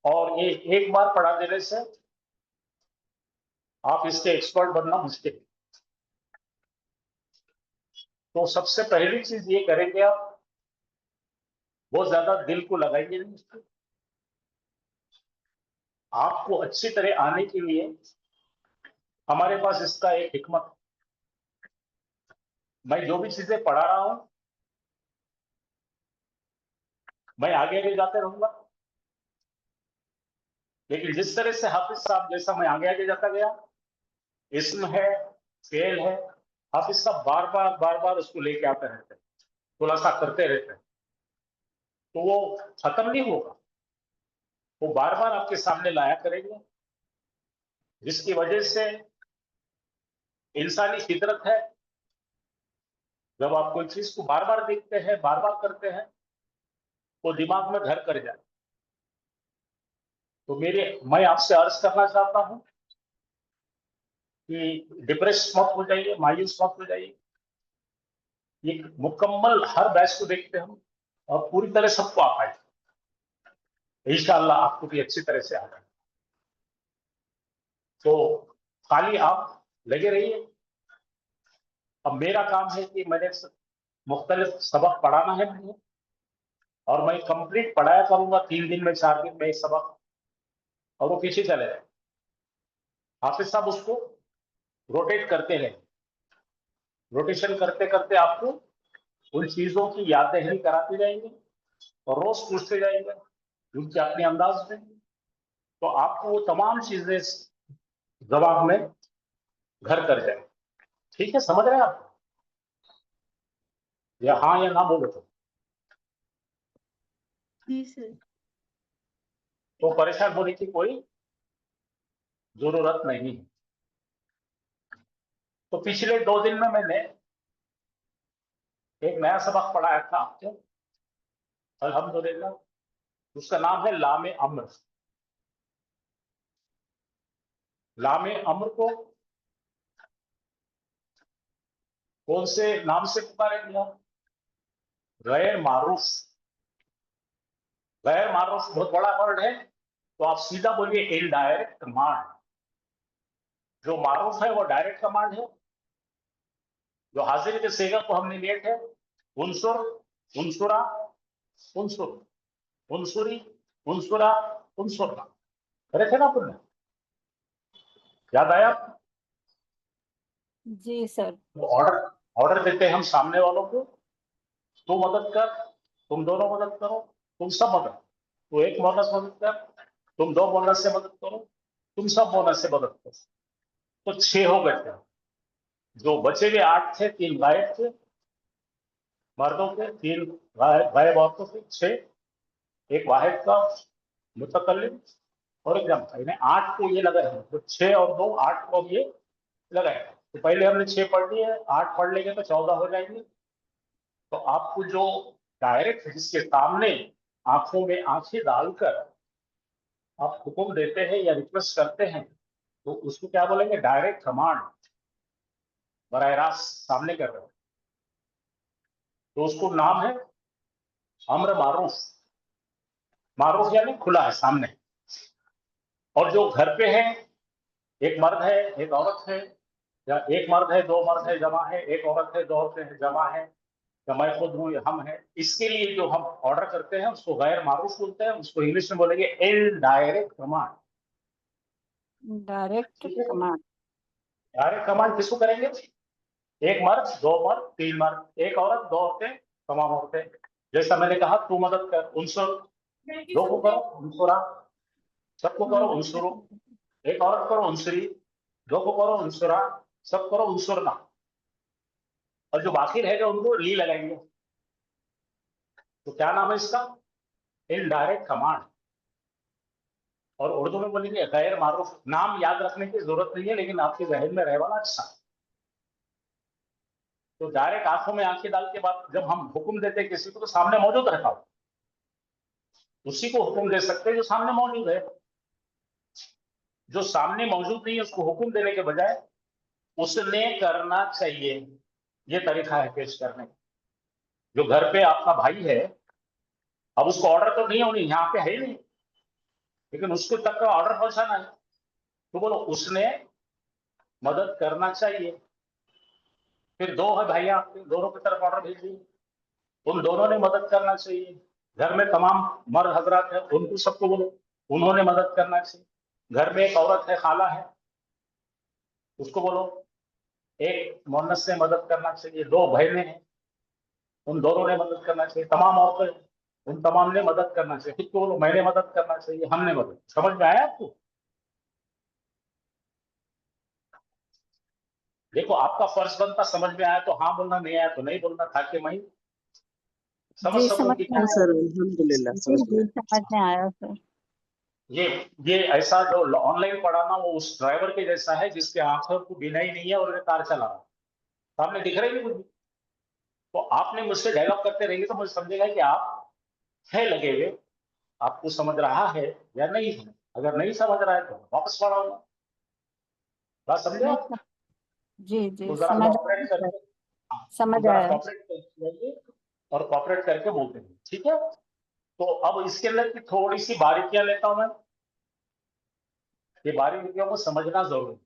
और ये एक बार पढ़ा देने से आप इसके एक्सपर्ट बनना मुश्किल है। तो सबसे पहली चीज ये करेंगे, आप बहुत ज्यादा दिल को लगाइए नहीं इसको। आपको अच्छी तरह आने के लिए हमारे पास इसका एक हिकमत, मैं जो भी चीजें पढ़ा रहा हूं मैं आगे आगे जाते रहूंगा, लेकिन जिस तरह से हाफिज साहब जैसा मैं आगे आगे जाता गया, इसम है, फेल है, हाफिज साहब बार बार उसको लेके आते रहते हैं, खुलासा करते रहते हैं, तो वो खत्म नहीं होगा, वो बार बार आपके सामने लाया करेंगे, जिसकी वजह से इंसानी फितरत है, जब आप कोई चीज को बार बार देखते हैं, बार बार करते हैं, वो दिमाग में घर कर जाए। तो मैं आपसे अर्ज करना चाहता हूं कि डिप्रेस मत हो जाइए, मायूस मत हो जाइए। ये मुकम्मल हर बैच को देखते हम और पूरी तरह सबको आ पाए, इंशाअल्लाह आपको भी अच्छी तरह से आ जाए। तो खाली आप लगे रहिए। अब मेरा काम है कि मैंने मुख्तलिफ सबक पढ़ाना है मुझे, और मैं कंप्लीट पढ़ाया करूंगा 3 दिन में, 4 दिन में एक सबक, और वो पीछे चले जाए। हाफिज साहब उसको रोटेट करते रहे, रोटेशन करते करते आपको उन चीजों की यादें ही कराते जाएंगे और रोज पूछते जाएंगे उनके अपने अंदाज में, तो आपको वो तमाम चीजें जवाब में घर कर जाए। ठीक है, समझ रहे हैं आप? या हाँ या ना बोलो जी सर। तो परेशान होने की कोई जरूरत नहीं है। तो पिछले 2 दिन में मैंने एक नया सबक पढ़ाया था आपको, अल्हम्दुलिल्लाह। उसका नाम है लामे अम्र। लामे अम्र को कौन से नाम से पुकारेंगे आप? गैर मारूफ। गैर मारूफ बहुत बड़ा वर्ड है, तो आप सीधा बोलिए इनडायरेक्ट कमांड। जो मारूफ है वो डायरेक्ट कमांड है। जो हाजिर के सेगा को हमने लिए थे, उनसुर, उनसुरा, उनसुर, उनसुरी, उनसुरा, उनसुरना, करे थे ना आपने? याद आया? जी सर। तो ऑर्डर ऑर्डर देते हैं हम सामने वालों को, तू मदद कर, तुम दोनों मदद करो, तुम सब मदद, तू एक बोनस मदद कर, तुम 2 बोनस से मदद करो, तुम सब बोनस से मदद करो। तो 6 हो गए थे। जो बचे हुए 8 थे, 3 गायब थे मर्दों के, 3 गायब औरतों के, 6 एक वाहिद का मुतकल्लिम और एक जमता, इन्हें 8 को ये लगाए हैं। तो 6 और 2 8 को ये लगाए। तो पहले हमने 6 पढ़ लिए, 8 पढ़ लेंगे तो 14 हो जाएंगे। तो आपको जो डायरेक्ट जिसके सामने आंखों में आंखें डालकर आप हुक्म देते हैं या रिक्वेस्ट करते हैं, तो उसको क्या बोलेंगे? डायरेक्ट कमांड, बराह रास्त सामने कर रहे हो, तो उसको नाम है अम्र मारूफ। मारूफ यानी खुला है सामने। और जो घर पे है, एक मर्द है, एक औरत है, या एक मर्द है, 2 मर्द है जमा है, एक औरत है, 2 औरतें हैं जमा है, या मैं खुद हूं या हम है, इसके लिए जो हम ऑर्डर करते हैं उसको गैर मारूफ बोलते हैं। उसको इंग्लिश में बोलेंगे indirect command. Direct command. Direct command किसको करेंगे? एक मर्द, 2 मर्द, 3 मर्द, एक औरत, 2 औरतें, तमाम औरतें। जैसा मैंने कहा, तू मदद कर, उनसुर, 2 को करो उनसुरा, सबको करो उनसुरो, एक औरत करो उनसुरी, 2 को करो उनसुरा, सब करो उनसुरना, और जो बाकी रह गए उनको ली लगाएंगे। तो क्या नाम है इसका? Indirect command. और उर्दू में बोलेंगे गैर मारूफ। नाम याद रखने की जरूरत नहीं है, लेकिन आपके जहन में रहे वाला अच्छा। तो डायरेक्ट आंखों में आंखें डाल के बाद जब हम हुक्म देते हैं किसी को, तो सामने मौजूद रहता हो, उसी को हुक्म दे सकते हैं जो सामने मौजूद है। जो सामने मौजूद नहीं है उसको हुक्म देने के बजाय उसने करना चाहिए, ये तरीका है पेश करने का। जो घर पे आपका भाई है, अब उसको ऑर्डर तो नहीं होनी, यहाँ पे है ही नहीं, लेकिन उसको तक का ऑर्डर पहुंचाना है, तो बोलो उसने मदद करना चाहिए। फिर दो है भैया, आपके दोनों की तरफ ऑर्डर भेज दिए, उन दोनों ने मदद करना चाहिए। घर में तमाम मर्द हजरात है, उनको सबको बोलो उन्होंने मदद करना चाहिए। घर में एक औरत है, खाला है, उसको बोलो एक मोहन्नस से मदद करना चाहिए। दो बहनें हैं, उन दोनों ने मदद करना चाहिए। तमाम औरतें, उन तमाम ने मदद करना चाहिए। खुद को बोलो मैंने मदद करना चाहिए, हमने मदद। समझ में आया आपको? देखो आपका फर्ज बनता, समझ में आया तो हाँ बोलना, नहीं आया तो नहीं बोलना, ताकि मैं समझ जी सकूं समझ कि में क्या आया। सर अल्हम्दुलिल्लाह जी समझ जी गया। समझ में आया सर। ये ये ऐसा जो ऑनलाइन पढ़ाना, वो उस ड्राइवर के जैसा है जिसके आंखों को बिना ही नहीं है और कार चला रहा है, सामने दिख रही है कुछ भी। तो आपने मुझसे डायलॉग करते रहेंगे तो मुझे समझेगा कि आप है लगे हुए, आपको समझ रहा है या नहीं है। अगर नहीं समझ रहा है तो वापस पढ़ाऊंगा। बात समझे नहीं आप? जी जी तो जरा समझ कॉपरेट आया सर, करके, हाँ, तो समझ जरा आया। कॉपरेट करके और कॉपरेट करके बोलते हैं, ठीक है? तो अब इसके अंदर की थोड़ी सी बारीकियां लेता हूं मैं, ये बारीकियों को समझना जरूरी है।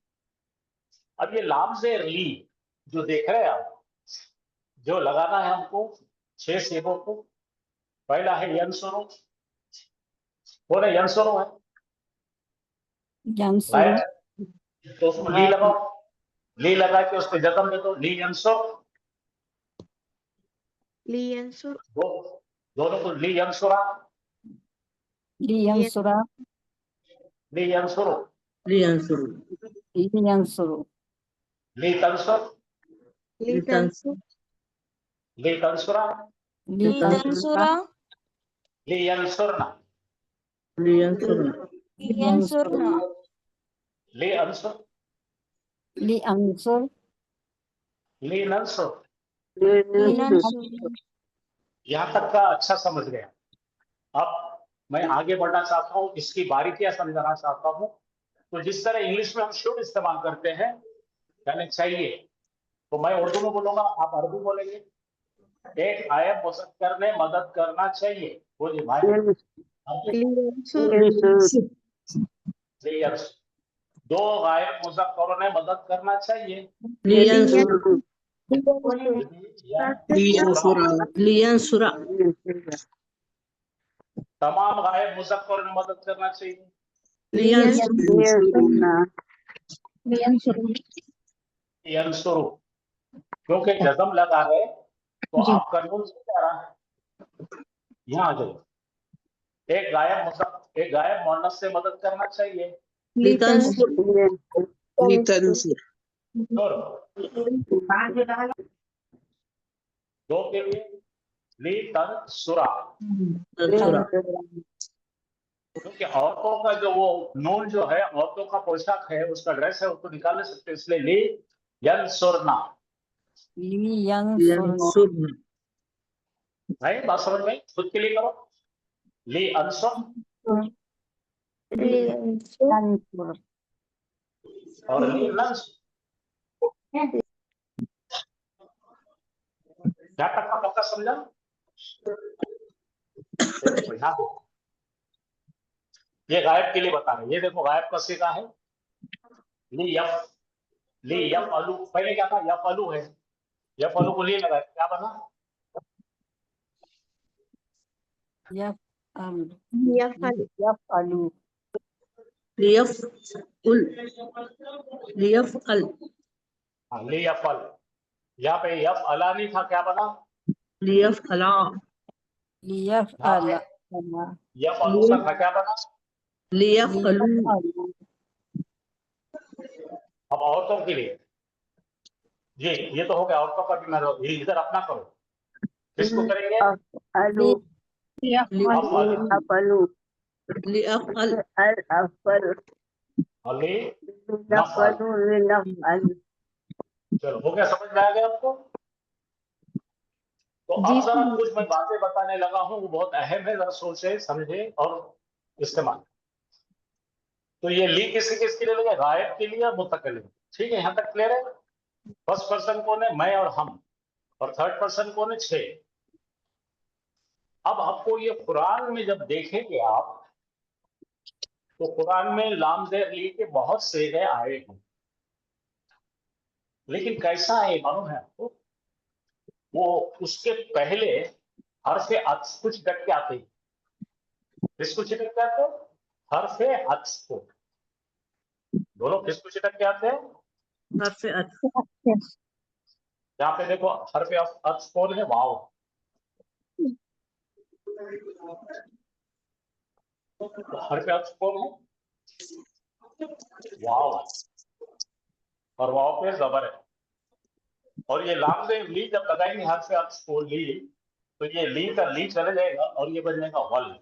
अब ये लाम्स ली जो देख रहे हैं आप, जो लगाना है हमको 6 सेबों को। पहला है यंसुरु, बोले यंसुरु है जंसुरु। गायब, तो उसको ली लगाओ। ली लगा के उस पर जख्म दे दो, ली यंसुर। लियंसुर दो दोनों को ली यंसुरा, लियंसुरा। ली यंसुरु, लियंसुर लियंसुरु। ली तंसुर, लितंसुर ली तंसुरा, लितंसुरा। ली यंसुरना, लियंसुर लियंसुरना। ली अंसुर, लियंसुर। ली नंसुर। लियंसुर। यहाँ तक का अच्छा समझ गया। अब मैं आगे बढ़ना चाहता हूँ, इसकी बारीकियां समझाना चाहता हूँ। तो जिस तरह इंग्लिश में हम शुड इस्तेमाल करते हैं, यानी चाहिए, तो मैं उर्दू में बोलूंगा, आप अरबी बोलेंगे। एक गायब मुसक्कर ने मदद करना चाहिए, बोलिए भाई। लियंस। दो गायब मुसक्करों ने मदद करना चाहिए। लियंसुर लियंसुरा। लियंसुरा तमाम गायब मुसक्करों ने मदद करना चाहिए। लियंसुर यंसुरु, क्योंकि जज्म लगा है तो आप कानून से क्या रहा है, यहाँ आ जाओ। एक गायब मोहन्नस से मदद करना चाहिए। लितंसुर लितंसुर और दो के लिए ली तन सुरा, तंसुरा क्योंकि औरतों का जो वो नून जो है, औरतों का पोशाक है, उसका ड्रेस है, उसको निकाल नहीं सकते, इसलिए ली यन सुरना। लियंसुरना। लियंसुर भाई बात समझ में आई? खुद के लिए करो, ली अंसुर लियंसुर। और ली नंस। क्या तक का पक्का समझा? ये देखो यहाँ पे, ये गायब के लिए बता रहे हैं। ये देखो गायब का सीधा है ली यफ, ली यफ अलू। पहले क्या था, यफ अलू है, यफ अलू को लिए लगाए, क्या बना? यफअलु। लियफ़उल लियफ़अल हाँ, ली यफल। यहाँ पे यफ अला नहीं था, क्या बना? लियफ़अला यहाँ पे लियफअला। यफ अलू का था, क्या बना? लियफ़अलू लियफअलु। अब औरतों के लिए, ये तो हो गया औरतों का भी। मैं ये इधर अपना करो, किसको करेंगे? अफअलु। अफअल, लियफ़अल अली नफअल। चलो हो गया, समझ में आ गया आपको? तो अब जरा कुछ मैं बातें बताने लगा हूँ, वो बहुत अहम है, जरा सोचे समझे और इस्तेमाल। तो ये ली किसी किसके लिए लगे? गायब के लिए और मुतकल्लिम। ठीक है, यहाँ तक क्लियर है? फर्स्ट पर्सन कौन है? मैं और हम। और थर्ड पर्सन कौन है? 6। अब आपको ये कुरान में जब देखेंगे आप, तो कुरान में लाम ज़ेर ली के बहुत सेगे आए हैं, लेकिन कैसा है मालूम है आपको? वो उसके पहले हर्फ अत्फ कुछ डट के आते हैं। किसको छिटक के आते हैं? हर्फ अत्फ को। दोनों किसको छिटक के आते हैं? हर्फ अत्फ। यहाँ पे देखो हर्फ अत्फ कौन है? वाव। हर्फ अत्फ कौन है? वाव। और वाव पे जबर है। और ये लाम ज़ेर ली जब लगाएंगे हर्फ अत्फ को ली, तो ये ली का ली चले जाएगा और ये बन जाएगा वल।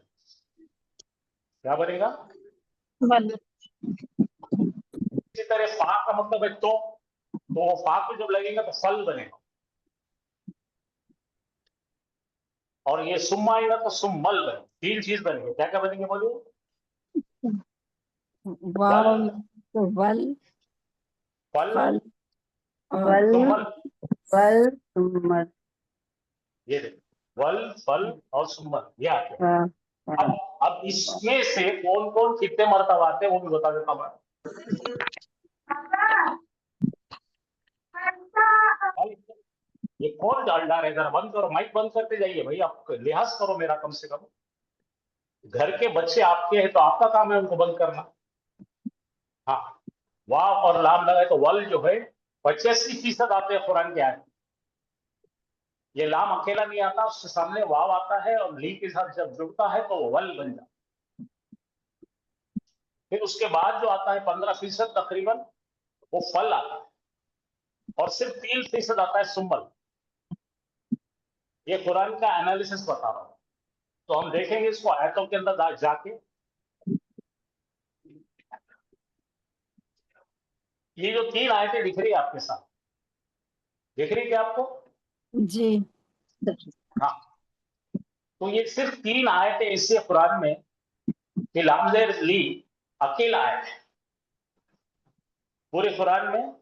क्या बनेगा? वल। इसी तरह फा का मतलब है तो वो फा को जब लगेगा तो फल बनेगा। और ये सुम्मा आएगा तो सुम्मल बने। तीन चीज बनेगी। क्या क्या बनेंगे बोलिए? वाव तो वल, फल, फल, वल, सुम्मल। वल, सुम्मल। ये देखो वल, फल और सुम्मल, ये आते हैं। हाँ, हाँ। अब इसमें से कौन कौन कितने मर्तबा आते हैं वो भी बता देता हूँ मैं। भाई, ये कौन डाल रहा है? जरा बंद करो, माइक बंद करते जाइए भाई, आप लिहाज करो मेरा कम से कम। घर के बच्चे आपके हैं तो आपका काम है उनको बंद करना। हाँ, वाव और लाम लगाए तो वल जो है 85% आते हैं कुरान के आयत। ये लाम अकेला नहीं आता, उसके सामने वाव आता है और ली के साथ जब जुड़ता है तो वो वल बन जाता है। फिर उसके बाद जो आता है 15% तकरीबन वो फल आता है, और सिर्फ 3% आता है सुम्बल। ये कुरान का एनालिसिस बता रहा हूं, तो हम देखेंगे इसको आयतों के अंदर जाके। ये जो 3 आयतें दिख रही है आपके साथ, दिख रही है क्या आपको? जी। हाँ, तो ये सिर्फ 3 आयतें ऐसी है कुरान में कि लाम ज़ेर ली अकेला आयत है। पूरे कुरान में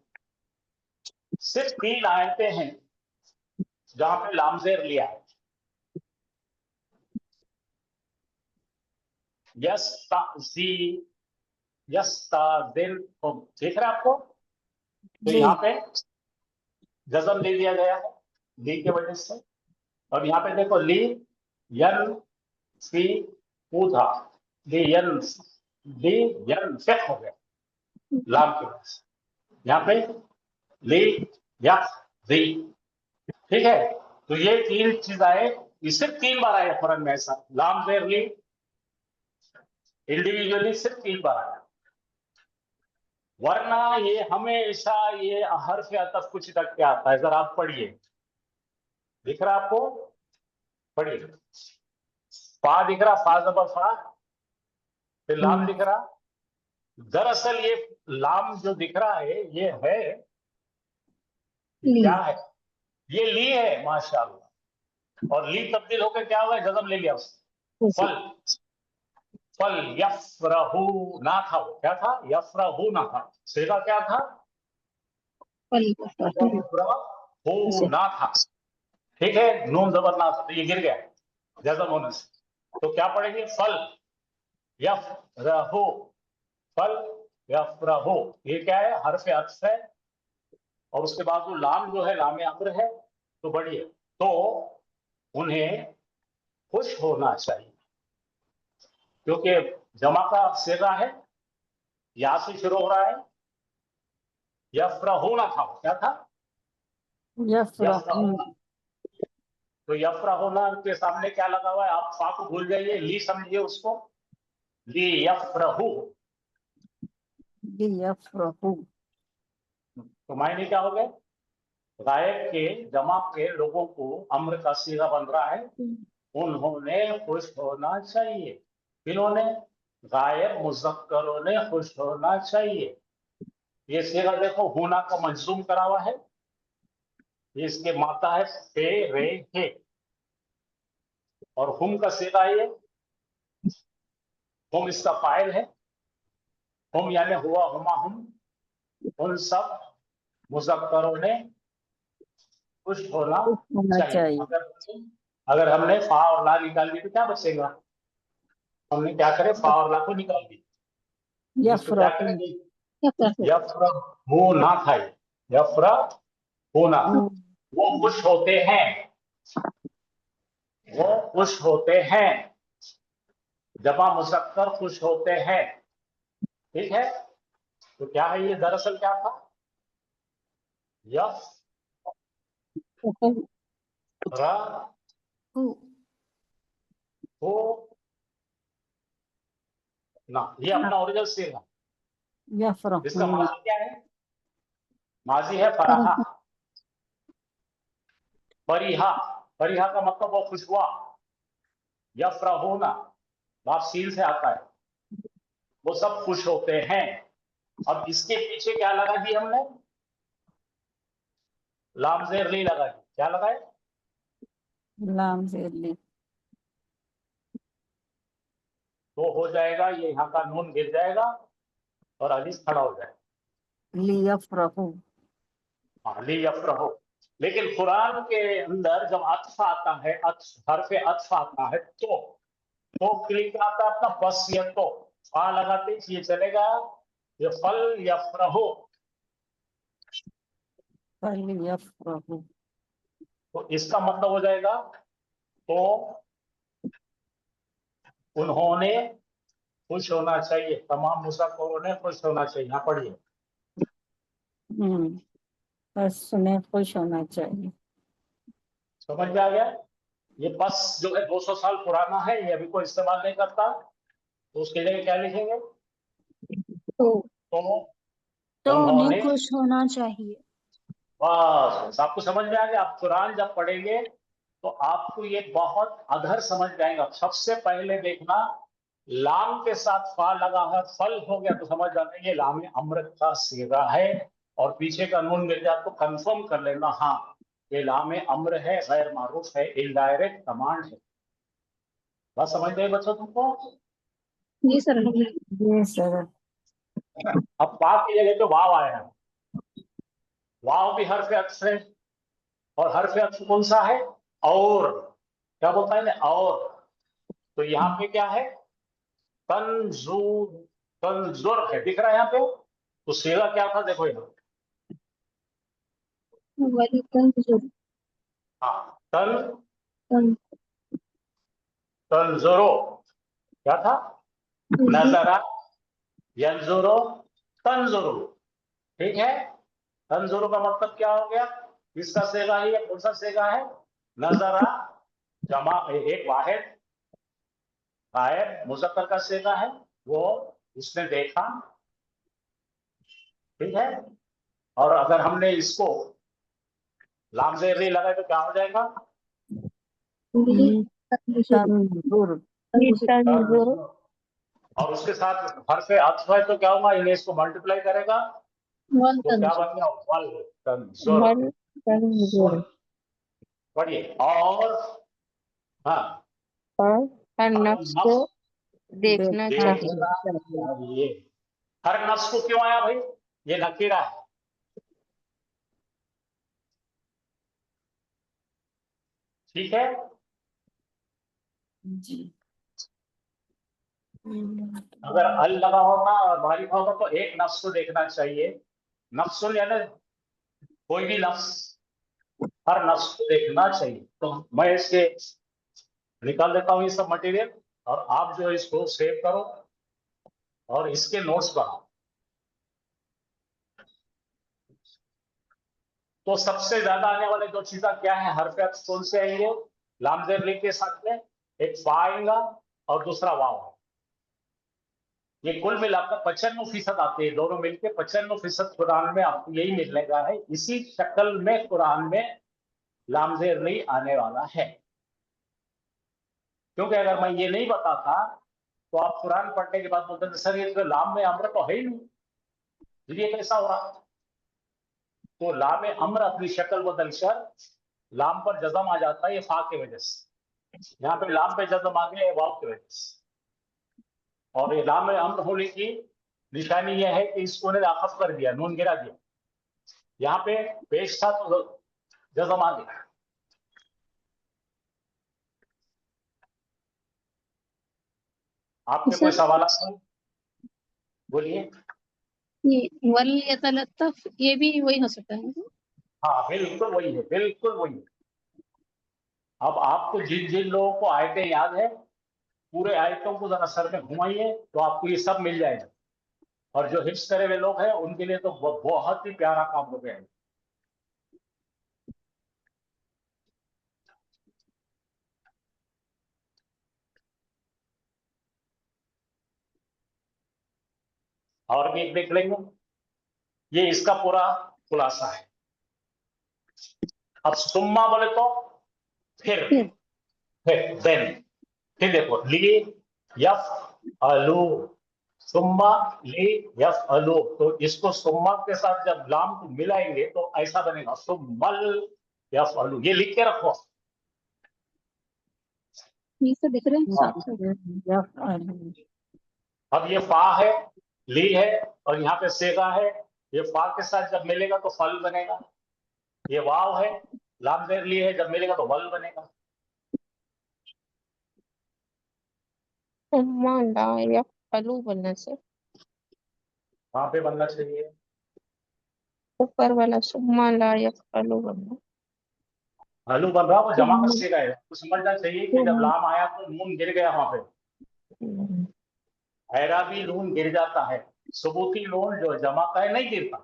सिर्फ 3 आयतें हैं जहां पे लाम ज़ेर लिया है। यस्ताज़ी, यस्ताज़िन, देख रहे हैं आपको? तो जी। यहाँ पे जज़म ले दिया गया है ली के वजह से। और यहाँ पे देखो ली यन फी ऊधा, ली यन, ली यन फिक हो गया लाम की वजह से। यहाँ पे ली यक दी। ठीक है, तो ये 3 चीज आए, ये सिर्फ 3 बार आए कुरान में। ऐसा लाम ज़ेर ली इंडिविजुअली सिर्फ 3 बार आया, वरना ये हमेशा ये हर्फ अतफ कुछ तक के आता है। जरा आप पढ़िए, दिख रहा आपको? पढ़िए, फा दिख रहा, फा जबर फा, फिर लाम दिख रहा। दरअसल ये लाम जो दिख रहा है ये है, क्या है? ये ली है माशाअल्लाह। और ली तब्दील होकर क्या हुआ? जज़म ले लिया उसने। फल, फल यफ्रहू ना था, वो क्या था? यफ्रहू ना था। सीधा क्या था? यफ्रहू ना था। ठीक है, नून जबर ना था तो ये गिर गया जज़म होने से। तो क्या पढ़ेंगे? फल यफ्रहू, फल यफ्रहू। ये क्या है? हर्फ अत्फ है। और उसके बाद वो लाम जो है लाम अम्र है। तो बढ़िए, तो उन्हें खुश होना चाहिए, क्योंकि जमा का सेगा है, या से शुरू हो रहा है। यफ्रहूना था, क्या था? यफ्रहू। यफ्रहूना। तो यफ्रहूना के सामने क्या लगा हुआ है? आप फा को भूल जाइए, ली समझिए उसको। ली यफ्रहू, यफ्रहू। तो मायने क्या हो गए? गायब के जमा के लोगों को अम्र का सीगा बन रहा है, उन्होंने खुश होना चाहिए। किन्होंने? गायब मुज़क्करों ने खुश होना चाहिए। ये सीगा देखो, होना का मंजूम करा हुआ है। ये इसके माता है पे रे हे, और हुम का सीगा ये, हुम इसका फाइल है। हुम यानी हुआ, हुमा, हुम, उन सब मुज़क्करों ने खुश होना होना चाहिए। चाहिए। अगर हमने फा और ला निकाल दी तो क्या बचेगा? हमने क्या करे? फा और ला को निकाल दी। इसको क्या यफ्रहु करेंगे? यफ्रहूना था ये, यफ्रहूना। वो खुश होते हैं, वो खुश होते हैं, जमा मुज़क्कर खुश होते हैं। ठीक है, तो क्या है ये, दरअसल क्या था? यफ्रहू ना, ये अपना ओरिजिनल सीगा। इसका यफ्रहून माजी क्या है? माजी है फराहा। फरीहा, फरीहा का मतलब वो खुश हुआ। यफ्रहूना, बाप सील से आता है, वो सब खुश होते हैं। अब इसके पीछे क्या लगा दी हमने? लाम ज़ेर ली लगा दी। क्या लगाए? लाम ज़ेर तो हो जाएगा, ये यहाँ का नून गिर जाएगा और अलिफ खड़ा हो जाएगा। लियफ्रहु हाँ, ली यफ्रहू। लेकिन कुरान के अंदर जब अत्फ आता है, हरफे अत्फ आता है, तो क्लिक आता है अपना बस, ये तो फा लगाते ही ये चलेगा, ये फल यफ्रहू। फलयफ्रहु तो इसका मतलब हो जाएगा, तो उन्होंने खुश होना चाहिए, तमाम मुसाफिरों ने खुश होना चाहिए। यहाँ पढ़िए, बस उन्हें खुश होना चाहिए। समझ में आ गया? ये बस जो है 200 साल पुराना है, ये अभी कोई इस्तेमाल नहीं करता, तो उसके लिए क्या लिखेंगे? तो उन्हें उन्होंने, खुश होना चाहिए। बस आपको समझ में आ गया। आप कुरान जब पढ़ेंगे तो आपको ये बहुत अधर समझ में आएगा। सबसे पहले देखना, लाम के साथ फा लगा है, फल हो गया तो समझ जाना ये लाम अमृत का सीगा है, और पीछे का नून मिल जाए तो कंफर्म कर लेना, हाँ ये लाम अम्र है, गैर मारूफ है, इनडायरेक्ट कमांड है। बस समझ गए बच्चों तुमको? जी सर। ये सर अब पा की जगह पे वाव आया है, वाव भी हर्फ अत्फ है, और हर्फ अत्फ कौन सा है? और, क्या बोलता है ना, और। तो यहाँ पे क्या है? तंजूर, तंजुर है, दिख रहा है यहाँ पे? तो सेवा क्या था, देखो यहाँ। हाँ, तंजुरो क्या था? नजरा यंजुरो तंजुरो। ठीक है, तंजुरो का मतलब क्या हो गया? किसका सेगा है? कौन सा सेगा है? नजरा, जमा एक वाहिद, गायब मुजक्कर का सेगा है, वो उसने देखा। ठीक है, और अगर हमने इसको लाम ज़ेर री लगाए तो क्या हो जाएगा? तंजुर और उसके साथ हर्फे अत्फ है तो क्या होगा? इन्हें इसको मल्टीप्लाई करेगा तो क्या बन गया? वल तंजुर। पढ़िए, और हाँ, हर नफ्स को देखना देखना चाहिए। चाहिए। चाहिए। हर नफ्स को क्यों आया भाई? ये नकीरा है। ठीक है, जी अगर अल लगा होता और मारिफ होता तो एक नफ्स को देखना चाहिए। नफ्सुल यानी कोई भी नफ्स, हर नफ्स को देखना चाहिए। तो मैं इसके निकाल देता हूँ ये सब मटेरियल, और आप जो इसको सेव करो और इसके नोट्स बनाओ। तो सबसे ज्यादा आने वाले दो चीजें क्या है? हरफ अत्फ कौन से आएंगे? लाम ज़ेर ली के साथ में एक फा आएगा और दूसरा वाव आएगा। ये कुल मिलाकर 95% आते हैं, दोनों मिलकर 95% कुरान में आपको यही मिलने है। इसी शक्ल में कुरान में लाम ज़ेर ली आने वाला है। क्योंकि अगर मैं ये नहीं बताता तो आप कुरान पढ़ने के बाद बोलते सर ये तो लाम में अम्र तो है ही नहीं, ये कैसा हो रहा? तो लाम अम्र अपनी शक्ल बदल कर लाम पर जज़म आ जाता है, ये फा की वजह से। यहाँ पे लाम पे जज़म आ गया वाव की वजह से। और ये लाम अम्र होने की निशानी यह है कि इसको ने आखफ कर दिया, नून गिरा दिया। यहाँ पे पेश था तो जज़म आ गया। आपके कोई सर सवाल? बोलिए। ये वल यतलत्तफ, ये भी वही हो सकता है। हाँ बिल्कुल वही है, बिल्कुल वही है। अब आपको जिन जिन लोगों को आयतें याद है, पूरे आयतों को जरा सर में घुमाइए तो आपको ये सब मिल जाएगा। और जो हिफ्स करे हुए लोग हैं उनके लिए तो बहुत ही प्यारा काम हो गया है। और भी एक देख लेंगे, ये इसका पूरा खुलासा है। अब सुम्मा बोले तो फिर, देन, फिर देखो ली यफ अलू, सुम्मा ली यफ अलू, तो इसको सुम्मा के साथ जब लाम को मिलाएंगे तो ऐसा बनेगा सुम्मल यफ अलू। ये लिख के रखो। ये सब दिख रहे हैं साफ साफ। यफ़अलु। अब ये फा है, ली है, और यहाँ पे सेगा है। ये फा के साथ जब मिलेगा तो फल बनेगा। ये वाव है, लाम जेर ली है, जब मिलेगा तो वल बनेगा। सुम्मा ला यफ़अलु बनना सर। वहां पे बनना चाहिए। ऊपर वाला सुम्मा ला यफ़अलु बनना। हलू बन रहा, वो जमा का सुम्मा सेगा है, तो समझना चाहिए कि जब लाम आया तो नून गिर गया वहां पे। ऐराबी नून गिर जाता है, सुबूती नून जो जमा का है नहीं गिरता।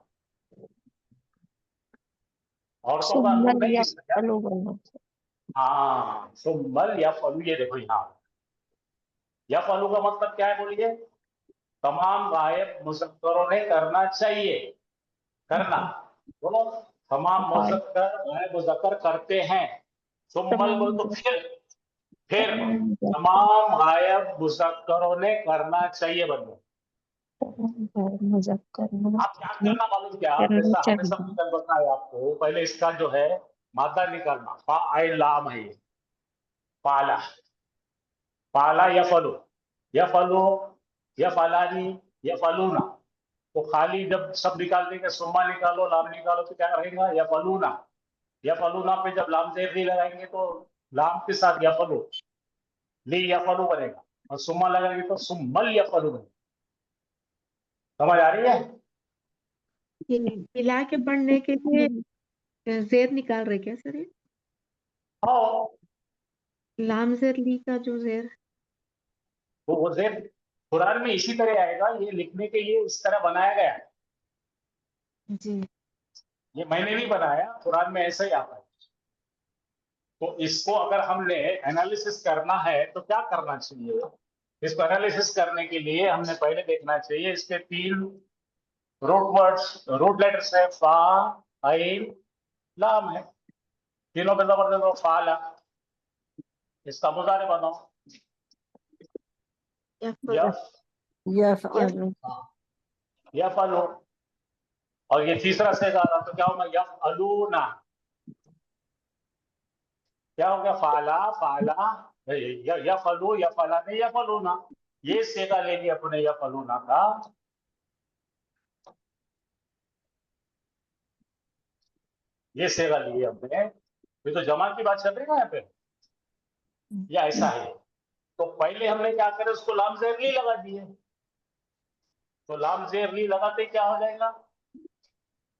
औरतों का सुम्मा नून नहीं गिरता क्या? यफ़अलु बनना सर। हाँ, सुम्मल या फलू, ये देखो यहाँ या फलू का मतलब क्या है बोलिए? तमाम गायब मुज़क्करों ने करना चाहिए, करना। बोलो, तमाम मुज़क्कर गायब मुज़क्कर करते हैं। सुम्मल बोल तो फिर तमाम गायब मुज़क्करों ने करना चाहिए बंदो। मुज़क्कर आप क्या करना मालूम क्या? करना जैसा हमने सब चाहिए। निकल बताया आपको, पहले इसका जो है मादा निकालना, फा आई लाम है ये, पाला, पाला या फलो, या फलो, या फलानी, या फलूना। तो खाली जब सब निकाल देंगे, सुम्मा निकालो, लाम निकालो, तो क्या रहेगा? या फलूना। या फलूना पे जब लाम जेर ली लगाएंगे तो लाम के साथ या फलू, ली या फलू बनेगा। और सुम्मा लगाएंगे तो सुम्मल या फलू बनेगा। समझ आ रही है? ये मिला के पढ़ने के लिए जेर निकाल रहे क्या सर? ये हाँ, लाम जेर ली का जो जेर। तो वो जेर कुरान में इसी तरह आएगा, ये लिखने के लिए इस तरह बनाया गया है। जी। ये मैंने नहीं बनाया, कुरान में ऐसा ही आता है। तो इसको अगर हमने एनालिसिस करना है तो क्या करना चाहिए? इसको एनालिसिस करने के लिए हमने पहले देखना चाहिए इसके 3 रूट वर्ड्स, रूट लेटर्स है, फा, आइन, लाम है। तीनों पे जबर दे दो, फाला। इसका मुजारे बनाओ, यफ, यफ़अलु। यफअलु। और ये तीसरा से आ रहा तो क्या होगा? यफअलूना। क्या हो गया? फाला, फाला, यफअलु, यफअला नहीं, यफअलूना। ये सेगा ले लिया अपने यफअलूना का। ये सेगा लिए हमने। ये तो जमा की बात चल रही है ना यहाँ पे, या ऐसा है? तो पहले हमने क्या करे, उसको लाम जेर ली लगा दिए। तो लाम जेर ली लगाते क्या हो जाएगा?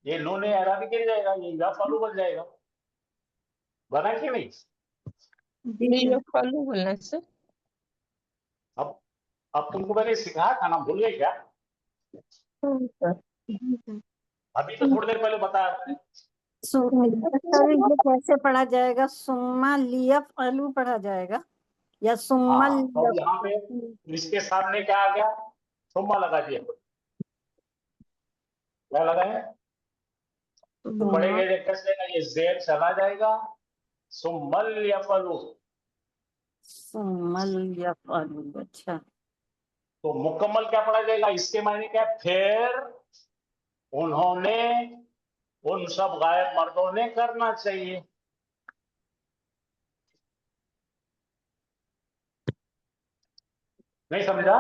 ये नून अराबी गिर जाएगा, ये या फलू बन जाएगा। बना कि नहीं? जी ली सर। यफ़अलु बनना सर। अब अब तुमको मैंने सिखाया था ना, भूल गए क्या? सर जी सर। अभी तो थोड़ी देर पहले बताया मैंने। सर ये कैसे पढ़ा जाएगा? सुम्मा लियफ़अलु पढ़ा जाएगा या सुम्मा हाँ, तो अब यहाँ पे इसके सामने क्या आ गया? सुम्मा लगा दिया। क्या लगाए? तो पढ़ेंगे कैसे? ये जेर चला जाएगा, सुम्मल या फलू। सुम्मल यफ़अलु। अच्छा, तो मुकम्मल क्या पढ़ा जाएगा? इसके मायने क्या है? फिर उन्होंने, उन सब गायब मर्दों ने करना चाहिए। नहीं समझा?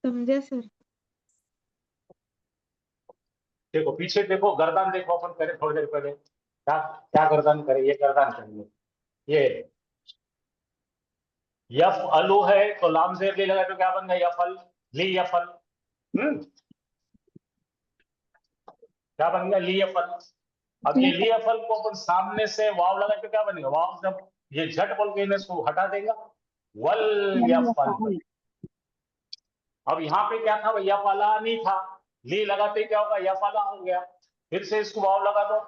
समझे सर। देखो पीछे देखो, गर्दन देखो, अपन करे थोड़ी देर पहले क्या क्या गर्दन करे, ये गर्दन करेंगे। ये यफ अलू है तो लाम जेर ली लगा तो क्या बन गया? यफल, ली यफल। क्या बन गया? लियफल। अब ये लियफल को अपन सामने से वाव लगा के क्या बनेगा? वाव जब ये झट बोल के इन्हें इसको हटा देगा, वल यफल बन। अब यहाँ पे क्या था? यफला नहीं था, ली लगाते क्या होगा? यफला हो गया। फिर से इसको वाव लगा दो,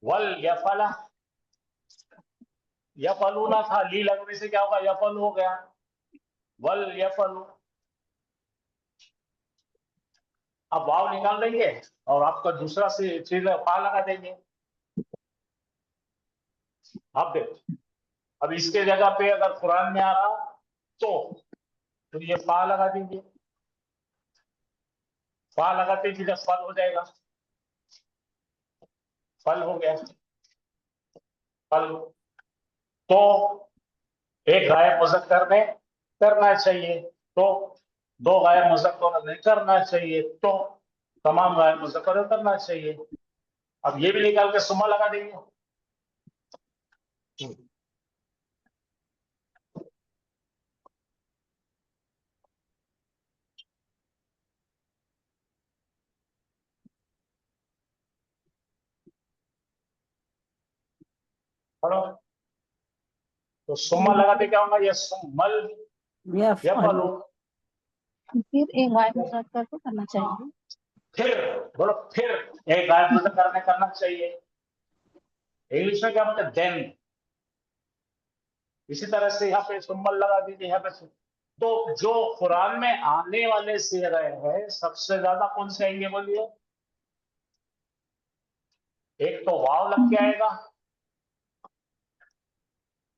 वल यफला। यफलूना था, ली लगने से क्या होगा? यफल हो गया, वल यफलू। अब वाव निकाल देंगे और आपका दूसरा से चीज फा लगा देंगे। अब देखो, अब इसके जगह पे अगर कुरान में आ रहा तो ये फा लगा दीजिए। फा लगाते ही सीधा फल हो जाएगा, फल हो गया, फल। तो एक गायब मुज़क्कर में करना चाहिए तो, दो गायब मुज़क्कर में करना चाहिए तो, तमाम गायब मुज़क्कर में करना चाहिए। अब ये भी निकाल के सुमा लगा देंगे। हेलो, तो सुमा लगाते क्या होगा? ये सुमल यफलू। फिर एक गायब मुज़क्कर को करना चाहिए। फिर बोलो, फिर एक गायब मुज़क्कर में करना चाहिए। इंग्लिश में क्या बोलते हैं? देन। इसी तरह से यहाँ पे सुम्मल लगा दीजिए यहाँ पे। तो जो कुरान में आने वाले सिगरे हैं सबसे ज्यादा कौन से आएंगे बोलिए? एक तो वाव लग के आएगा,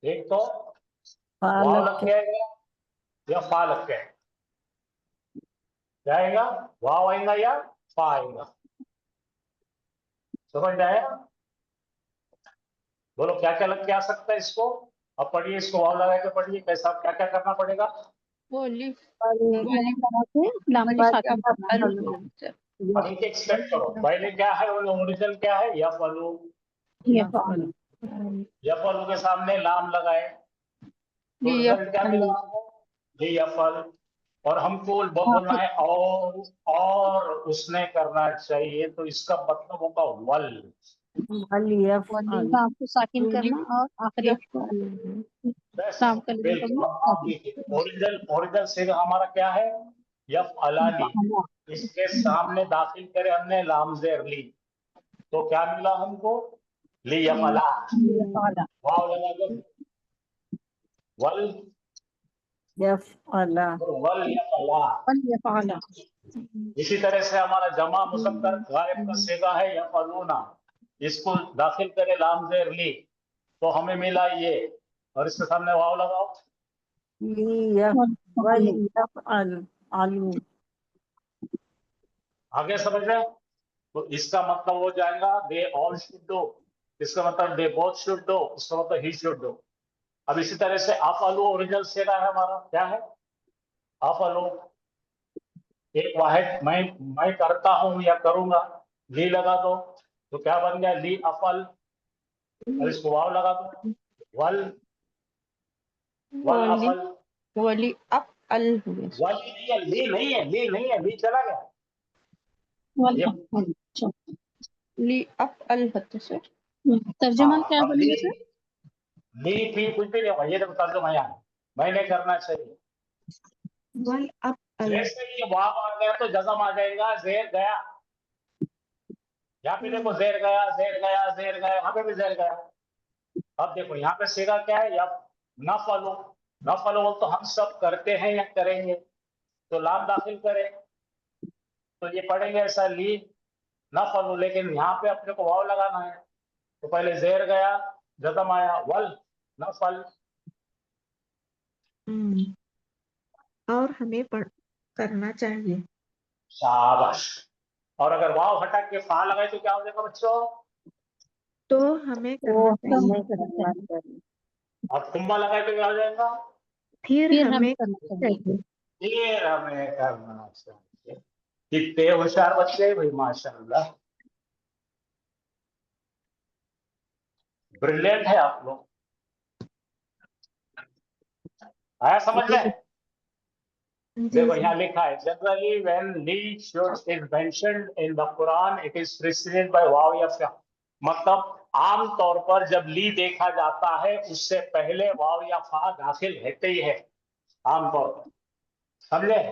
एक तो वाव लग के आएगा या फा लग के आएगा। क्या आएगा? वाव आएगा या फा आएगा? समझ आया? बोलो क्या क्या लग के आ सकता है इसको? अब पढ़िए, इसको वाव लगा के पढ़िए कैसा, क्या क्या करना पड़ेगा। अब इनके एक्सपेक्ट करो, पहले क्या है? ओरिजिनल क्या है? यफलू। यफलू के सामने लाम लगाए तो रिजल्ट क्या मिला हमको? यफल। और हमको बोलना है और उसने करना चाहिए, तो इसका मतलब होगा वल। आपको साकिन करना और आखिरी काम कर ओरिजिनल से हमारा क्या है? यफ अलानी। इसके सामने दाखिल करे हमने लाम जेर ली, तो क्या मिला हमको? ली यफला। वाव लगा दो, वल वल यफला। इसी तरह से हमारा जमा मुसक्कर गायब का सेगा है यफलूना, इसको दाखिल करे लाम जेर ली, तो हमें मिला ये, और इसके सामने वाव लगाओ। आगे समझ रहे हो? तो इसका मतलब हो जाएगा दे ऑल शुड डू, इसका मतलब दे बोथ शुड डू, इसका मतलब ही शुड डू। अब इसी तरह से अफअलू ओरिजिनल सेगा है हमारा, क्या है? अफअलू। एक वाहिद मैं करता हूं या करूंगा, ली लगा दो तो क्या बन गया? ली अफल। और इसको वाव लगा दो, वल वल अफल। वली अप अल हो गया। वल नहीं है, ली नहीं है, ली नहीं है, ली चला गया। ली अप अल होता सर। तर्जुमा क्या अब बनेगा सर? ली थी कुछ भी नहीं होगा, ये तो तर्जुमा यहाँ मैंने करना चाहिए। वल अप अल। जैसे ये वाव आ गया तो जज़म आ जाएगा, ज़ेर गया। यहाँ पे देखो ज़ेर गया, ज़ेर गया, ज़ेर गया, यहाँ पे भी ज़ेर गया। अब देखो यहाँ पे सेगा क्या है? या न फलो। न फलो तो हम सब करते हैं या करेंगे, तो लाम दाखिल करें तो ये पढ़ेंगे ऐसा ली न फलो, लेकिन यहाँ पे अपने को वाव लगाना है, तो पहले ज़ेर गया, जज़म आया, वल न फल। और हमें करना चाहिए। शाबाश। और अगर वाव हटा के फा लगाए तो क्या हो जाएगा बच्चों? तो हमें करना चाहिए। और कुंभा लगाए तो क्या हो जाएगा? फिर फिर हमें करना चाहिए। फिर हमें करना चाहिए। कितने होशियार बच्चे भाई, माशाल्लाह, ब्रिलियंट है आप लोग। आया समझ में? जी देखो सर। यहाँ लिखा है जनरली व्हेन ली should is mentioned in the Quran it is preceded by वाव या फा। मतलब आम तौर पर जब ली देखा जाता है उससे पहले वाव या फा दाखिल रहते ही है आमतौर पर, समझे।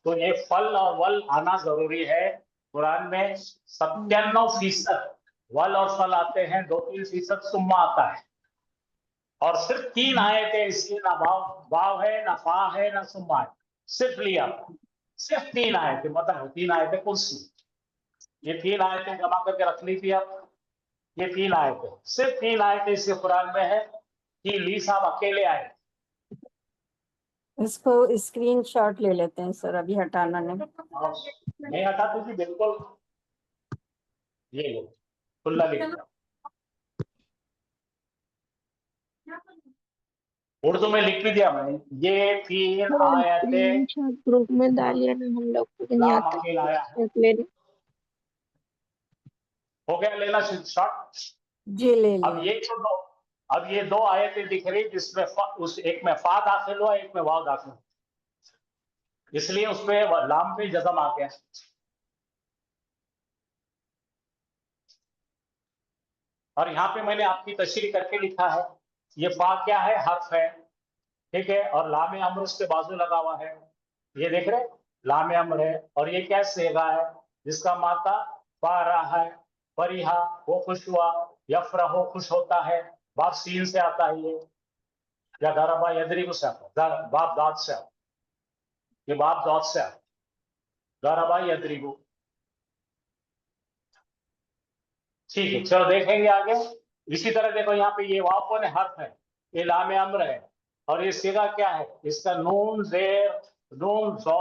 तो ये फल और वल आना जरूरी है कुरान में। 97% वल और फल आते हैं, 2-3% सुम्मा आता है। और सिर्फ 3 आयतें इसकी, ना वाव है, ना फा है, ना सुम्मा है, सिर्फ लिया, सिर्फ 3 आयतें। बताओ 3 आयतें कौन सी? ये 3 आयतें जमा करके रख ली थी आप। ये 3 आयतें, सिर्फ 3 आयतें इसके कुरान में है कि ली साहब अकेले आए। इसको स्क्रीनशॉट ले लेते हैं सर, अभी हटाना नहीं। और नहीं हटाती थी बिल्कुल। ये लो खुला लिख दिया, उर्दू में लिख भी दिया मैंने। ये 3 आयतें स्क्रीनशॉट ग्रुप में डालिए ना, हम लोग को नहीं लाम आता अकेला आया है। लेने। हो गया लेना शॉट। जी ले अब लिया। ये जो दो, अब ये 2 आयतें दिख रही जिसमें उस एक में फा दाखिल हुआ, एक में वाव दाखिल हुआ, इसलिए उसमें लाम पे जज़म आ गया। और यहाँ पे मैंने आपकी तशरीह करके लिखा है, ये फा क्या है? हर्फ है, ठीक है। और लाम अम्र उसके बाजू लगा हुआ है, ये देख रहे, लाम अम्र है। और ये क्या सेगा है जिसका माता फा रहा है, फरीहा वो खुश हुआ, यफरहो खुश होता है, बाप सीन से आता है ये, या दरबा यदरिबु से आता है, बाप दाद से आता है, ये बाप दाद से आता है, दरबा यदरिबु। ठीक है, चलो देखेंगे आगे। इसी तरह देखो यहाँ पे ये वाव कौन है? हर्फ है, ये लाम अम्र है। और ये सीगा क्या है? इसका नून जेर, नून ज़ौ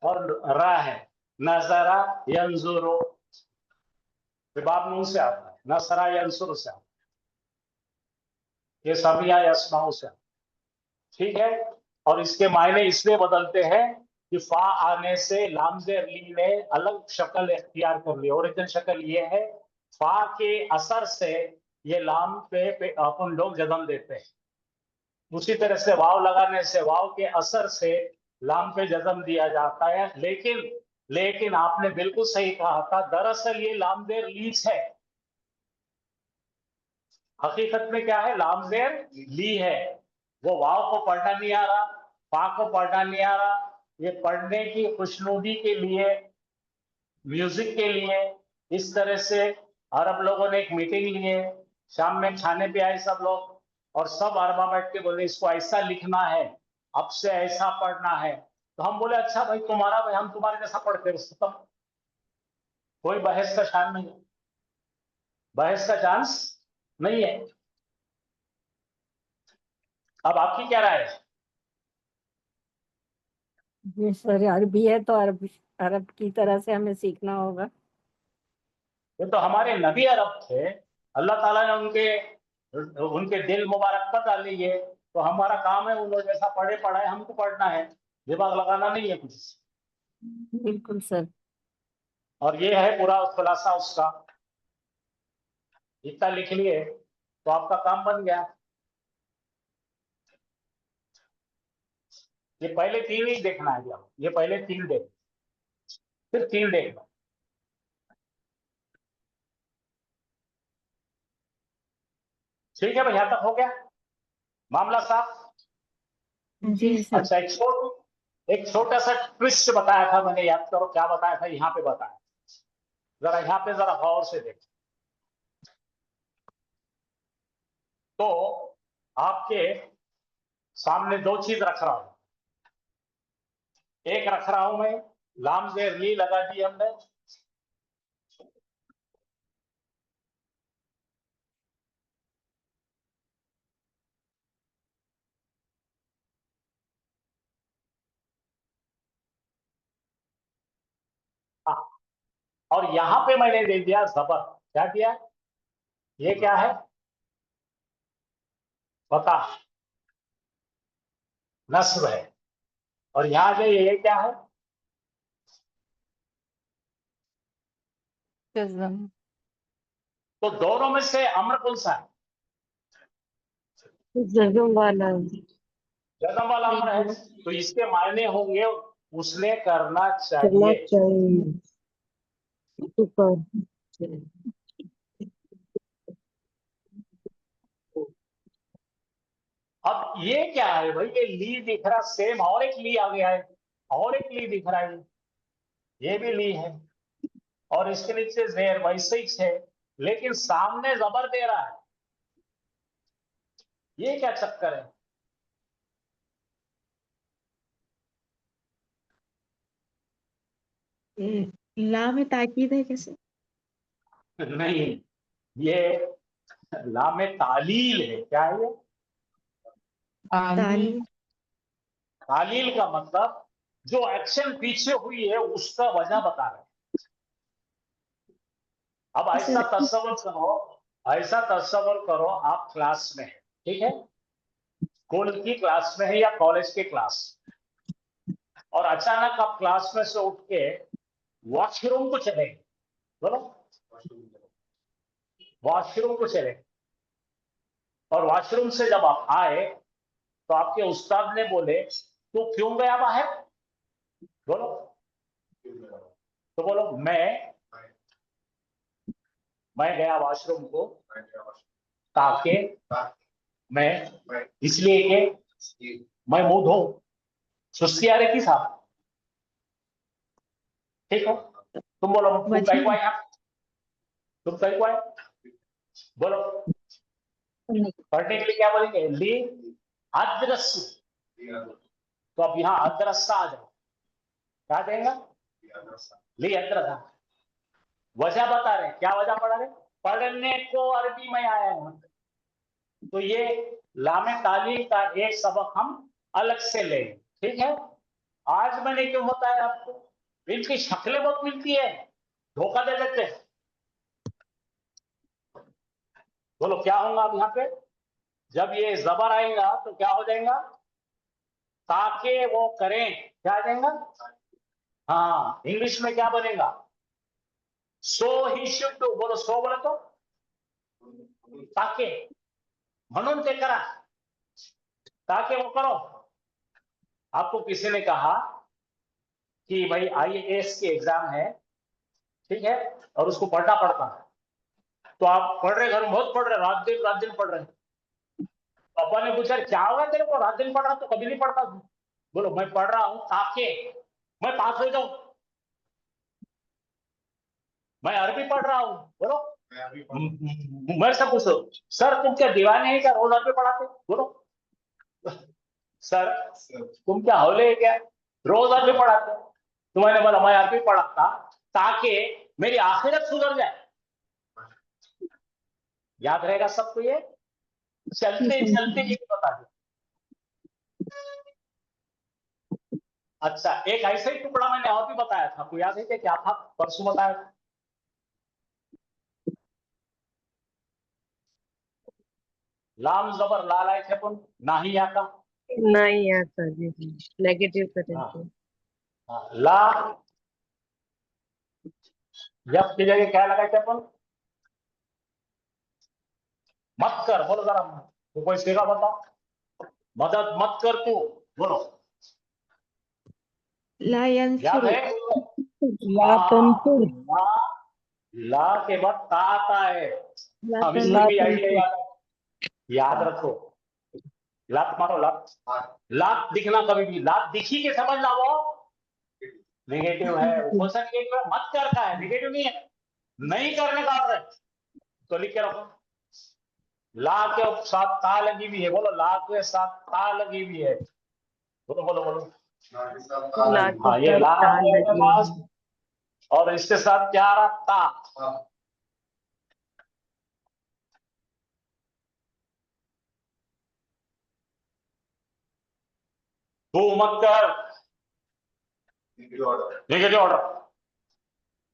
और रा है, नजरा यंजुरो, बाब नून से आता है, नसरा यंसुर से आता है, ये समिया यस्माउ से आता है, ठीक है। और इसके मायने इसलिए बदलते हैं कि फा आने से लामजेर ली ने अलग शक्ल इख्तियार कर ली। ओरिजिनल शक्ल ये है, फा के असर से ये लाम पे अपन लोग जन्म देते हैं। उसी तरह से वाव लगाने से, वाव के असर से लाम पे जन्म दिया जाता है। लेकिन आपने बिल्कुल सही कहा था, दरअसल ये लामजेर लीच है। हकीकत में क्या है? लामजेर ली है। वो वाव को पढ़ना नहीं आ रहा, फा को पढ़ना नहीं आ रहा, ये पढ़ने की खुशनुदी के लिए, म्यूजिक के लिए, इस तरह से अरब लोगों ने एक मीटिंग ली है, शाम में खाने पे आए सब लोग, और सब अरबा बैठ के बोले इसको ऐसा लिखना है, अब से ऐसा पढ़ना है। तो हम बोले अच्छा भाई तुम्हारा, भाई हम तुम्हारे जैसा पढ़ते हैं, खत्म। कोई बहस का शान नहीं, बहस का चांस नहीं है। अब आपकी क्या राय है? जी सर, अरबी है तो अरब अरब की तरह से हमें सीखना होगा। ये तो हमारे नबी अरब थे, अल्लाह ताला ने उनके उनके दिल मुबारक पर डाली है, तो हमारा काम है उन लोग जैसा पढ़े पढ़ाए हमको पढ़ना है, दिमाग लगाना नहीं है कुछ। बिल्कुल सर। और ये है पूरा खुलासा उसका, इतना लिख लिए तो आपका काम बन गया। ये पहले 3 ही देखना है, ये पहले 3 देख, फिर 3 देखना। ठीक है भाई, यहां तक हो गया मामला साफ। जी सर। अच्छा, एक छोटा सा ट्विस्ट बताया था मैंने, याद करो क्या बताया था, यहाँ पे बताया, जरा यहाँ पे जरा गौर से देखो। तो आपके सामने 2 चीज रख रहा हूं, एक रख रहा हूं मैं, लाम जेर ली लगा दी हमने, हाँ, और यहां पे मैंने दे दिया जबर। क्या दिया? ये क्या है बता? नस्ब है। और यहां जो ये क्या है? जज़म। तो दोनों में से अम्र कौन सा है? जज़म वाला। जन्म वाला अमर है, तो इसके मायने होंगे उसने करना करना चाहिए। चाहिए। ऊपर अब ये क्या है भाई, ये ली दिख रहा सेम, और एक ली आ गया है, और एक ली दिख रहा है, ये भी ली है, और इसके नीचे जेर वैसे ही है, लेकिन सामने जबर दे रहा है, ये क्या चक्कर है? ला में ताकीद है कैसे? नहीं, ये लामे तालील है। क्या है ये? तालीम। तालील का मतलब जो एक्शन पीछे हुई है उसका वजह बता रहे हैं। अब ऐसा तस्वर करो, ऐसा तस्वर करो आप क्लास में है, ठीक है, स्कूल की क्लास में है या कॉलेज की क्लास, और अचानक आप क्लास में से उठ के वॉशरूम को चले, बोलो वॉशरूम को चले, और वॉशरूम से जब आप आए तो आपके उस्ताद ने बोले तू क्यों गया बाहर, बोलो, तो बोलो मैं गया वॉशरूम को ताकि मैं इसलिए कि मैं मुंह धो, सुस्ती आ रही थी साहब, ठीक है, तुम बोलो तुम कहीं को आए, तुम कहीं को आए, बोलो पढ़ने के लिए क्या बोलेंगे, ली अदरस, तो अब यहाँ अदरसा आ जाओ, क्या देगा, ली अदरसा, वजह बता रहे, क्या वजह पढ़ा रहे, पढ़ने को अरबी में आया है, तो ये लामे तालील का एक सबक हम अलग से लें, ठीक है। आज मैंने क्यों बताया आपको, इनकी शक्लें बहुत मिलती है, धोखा दे देते हैं, बोलो क्या होगा अब यहाँ पे, जब ये जबर आएगा तो क्या हो जाएगा, ताकि वो करें, क्या आ जाएगा, हाँ इंग्लिश में क्या बनेगा, सो ही शुड डू, बोलो सो बोले तो ताकि, म्हणून ते करा, ताकि वो करो। आपको किसी ने कहा कि भाई IAS की एग्जाम है, ठीक है, और उसको पढ़ना पड़ता है, तो आप पढ़ रहे, घर में बहुत पढ़ रहे, रात दिन पढ़ रहे, पापा ने पूछा क्या हुआ तेरे को, रात दिन पढ़ रहा तो कभी नहीं पढ़ता, बोलो मैं पढ़ रहा हूं ताकि मैं पास हो जाऊं, मैं अरबी पढ़ रहा हूं, बोलो मेरे से पूछो सर तुम क्या दीवाने हैं क्या, रोज अरबी पढ़ाते, बोलो सर तुम क्या हौले है क्या, रोज अरबी पढ़ाते, तो मैंने बोला मैं अरबी पढ़ाता ताकि मेरी आखिरत सुधर जाए, याद रहेगा सबको ये, चलते चलते ये बता दो। अच्छा एक ऐसा ही टुकड़ा मैंने और भी बताया था, आपको याद है क्या था, परसों बताया था, लाम जबर लाल आए थे अपन नाही आता, नहीं आता जी, नेगेटिव करेंगे। हाँ, ला यफ की जगह क्या लगाए थे अपन, मत कर, बोलो जरा, तो कोई सीखा बताओ, मदद मत कर तू, बोलो ला याद यंसुर, है, ला, ला के बाद ता आता है, ला हम इसमें भी आइडिया याद रखो, लात मारो, लात दिखना, कभी भी लात दिखी के समझ ला वो नेगेटिव है, वो कौन सा नेगेटिव है, मत कर का है, नेगेटिव नहीं है, नहीं करने का ऑर्डर है, तो लिख के रखो, ला के साथ ता लगी हुई है, बोलो ला के साथ ता लगी हुई है, बोलो बोलो बोलो, हाँ ये ला है मेरे पास, और इसके साथ क्या आ रहा, ता, तू मत कर, नेगेटिव ऑर्डर,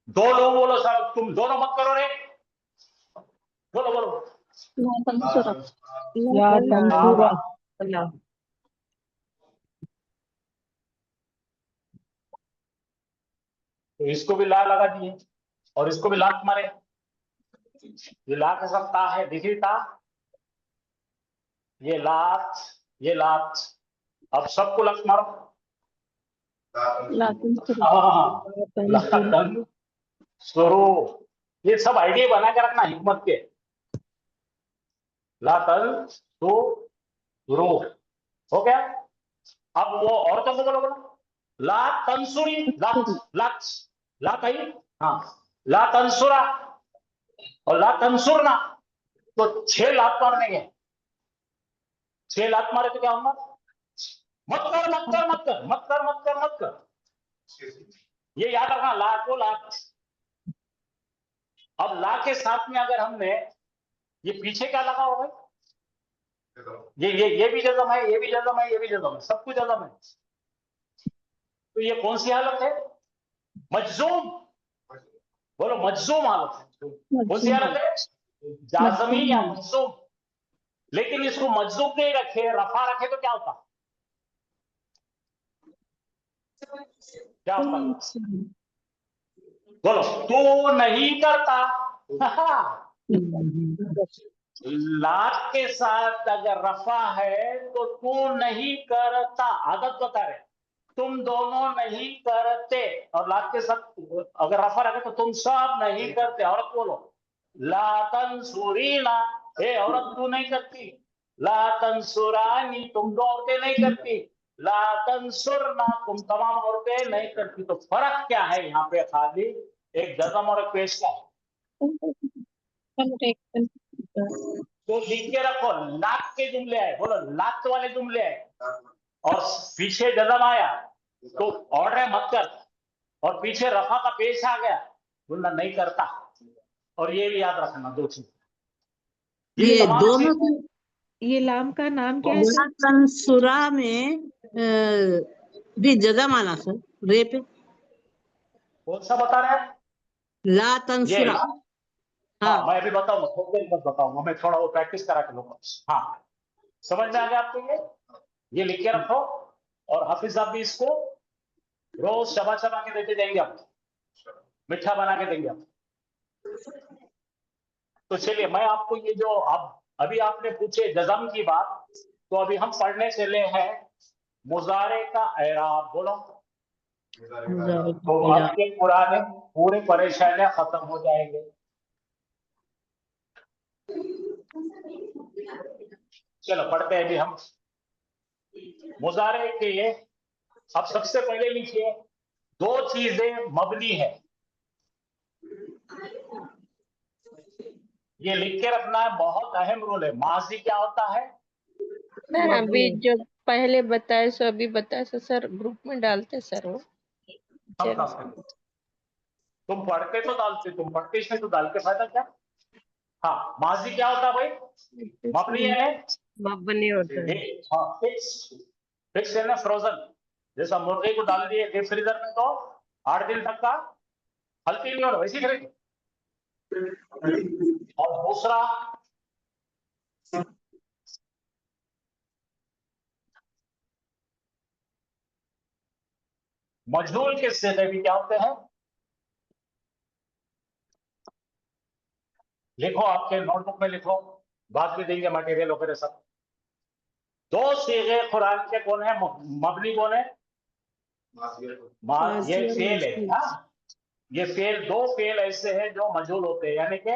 दो लोग बोलो सर तुम दोनों मत करो रे, बोलो बोलो, ला तंसुरा, अल्लाह तो इसको भी ला लगा दिए और इसको भी लात मारे, ये ला के साथ ता है, दिखी ता, ये लात, ये लात, अब सबको लत मारो। लातन हाँ, लातन सुरु, ये सब आइडिया बना के रखना हिकमत के। लातन सुरु हो गया। अब वो औरतों को बोलो, बोलो ला तंसुरी, लात लात लात आई, हाँ ला तंसुरा और ला तंसुरना। तो 6 लात मारने के, 6 लात मारे तो क्या होगा? मत कर मत कर मत कर मत कर मत कर मत कर, ये याद रखना, ला को लात। अब ला के साथ में अगर हमने ये पीछे क्या लगा होगा, ये भी जज़म है, ये भी जज़म है, ये भी जज़म है, सब कुछ जज़म है। तो ये कौन सी हालत है? मजजूम, बोलो मजजूम हालत है। कौन सी हालत है? जाज़मी या मजजूम। लेकिन इसको मजजूम नहीं रखे, रफा रखे तो क्या होता? क्या होता? बोलो तू नहीं करता। लात के साथ अगर रफा है तो तू नहीं करता, आदत बता रहे, तुम दोनों नहीं करते। और लात के साथ अगर रफा रखे तो तुम सब नहीं करते। औरत बोलो लातन सुरीना, हे औरत तू नहीं करती। लातन सुरानी, तुम दो औरतें नहीं करती। लातन सुरना, तुम तमाम औरतें नहीं करती। तो फर्क क्या है यहाँ पे? खाली एक जज़म और एक पेश का। तो लिख के रखो, लात के जुमले आए, बोलो लात वाले जुमले आए और पीछे जज़म आया तो ऑर्डर है मत कर, और पीछे रफा का पेश आ गया, बोलना नहीं करता। और ये भी याद रखना, 2 चीज। ये दोनों ये लाम का नाम क्या है? ला तंसुरा में भी जज़म आना सर, रे पे कौन सा बता रहे हैं? ला ये तंसुरा। हाँ, मैं अभी बताऊंगा, थोड़ी देर बाद बताऊंगा, मैं थोड़ा वो प्रैक्टिस करा के लूंगा। हाँ, समझ में आ गया आपको? ये लिख के रखो, और हाफिज साहब भी इसको रोज चबा चबा के देते जाएंगे, आपको मीठा बना के देंगे आपको। तो चलिए, मैं आपको ये जो अभी आपने पूछे जज़म की बात, तो अभी हम पढ़ने चले हैं मुजारे का एराब। बोलो, तो आपके पुराने पूरे परेशानियां खत्म हो जाएंगे। चलो पढ़ते हैं अभी हम मुजारे के। ये अब सबसे पहले लिखिए, 2 चीजें मबनी है, ये लिख के रखना है, बहुत अहम रूल है। माजी क्या होता है? सर अभी जो पहले बताए सो अभी बताए सो सर ग्रुप में डालते सर वो। तुम पढ़ते तो डालते, तुम पढ़ते इसमें तो डाल के फायदा क्या? हाँ, माजी क्या होता है भाई? मबनी है, मबनी होता है। हाँ फिक्स है ना, फ्रोजन। जैसा मुर्गे को डाल दिए डीप फ्रीजर में तो 8 दिन तक का हल्की नहीं होना, वैसी करेगी। और दूसरा मजदूर के सिगे भी क्या होते हैं? लिखो, आपके नोटबुक में लिखो, बाद में देंगे मटेरियल वगैरह सब। 2 सीगे कुरान के कौन है? मबनी कौन है? ये फेल है। हाँ, ये फेल, 2 फेल ऐसे हैं जो मजहूल होते हैं, यानी कि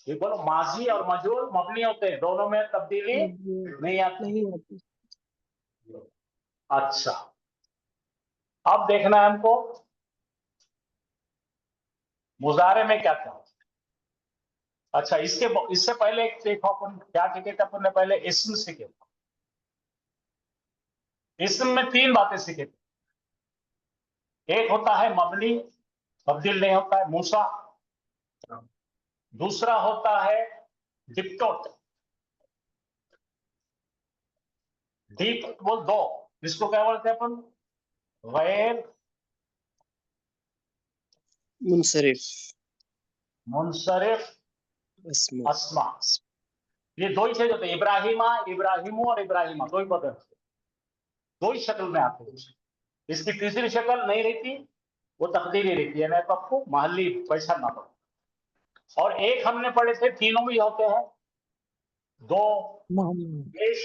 ये बोलो माजी और मजहूल मबनी होते हैं, दोनों में तब्दीली नहीं आती। अच्छा, अब देखना है हमको मुजारे में क्या क्या होता है। अच्छा, इससे पहले एक देखो, अपन क्या सीखे थे? अपन ने पहले इस्म सीखे थे। इस्म में 3 बातें सीखे थे। एक होता है मबनी, तब्दील नहीं होता है, मूसा। दूसरा होता है डिप्टोट, डीप वो 2, इसको क्या बोलते हैं अपन? गैर मुनसरिफ अस्मा। ये 2 ही चीज होते हैं, इब्राहिमा, इब्राहिमू और इब्राहिमा, 2 ही पद, 2 ही शक्ल में आते हैं। इसकी तीसरी शक्ल नहीं रहती, वो तकदीरी रहती है, तो आपको महल्ली पहचानना पड़ता। और एक हमने पढ़े थे, तीनों भी होते हैं, दो मोहम्मद पेश,